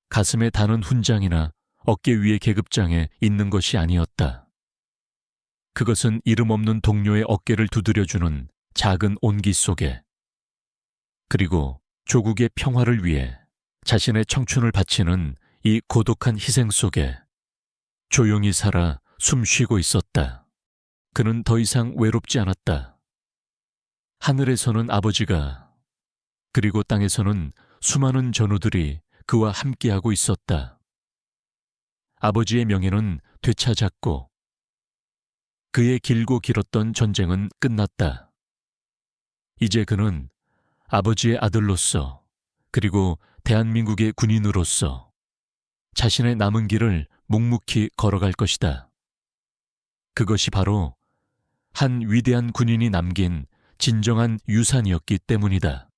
가슴에 다는 훈장이나 어깨 위의 계급장에 있는 것이 아니었다. 그것은 이름 없는 동료의 어깨를 두드려주는 작은 온기 속에, 그리고 조국의 평화를 위해 자신의 청춘을 바치는 이 고독한 희생 속에 조용히 살아 숨 쉬고 있었다. 그는 더 이상 외롭지 않았다. 하늘에서는 아버지가, 그리고 땅에서는 수많은 전우들이 그와 함께하고 있었다. 아버지의 명예는 되찾았고 그의 길고 길었던 전쟁은 끝났다. 이제 그는 아버지의 아들로서, 그리고 대한민국의 군인으로서 자신의 남은 길을 묵묵히 걸어갈 것이다. 그것이 바로 한 위대한 군인이 남긴 진정한 유산이었기 때문이다.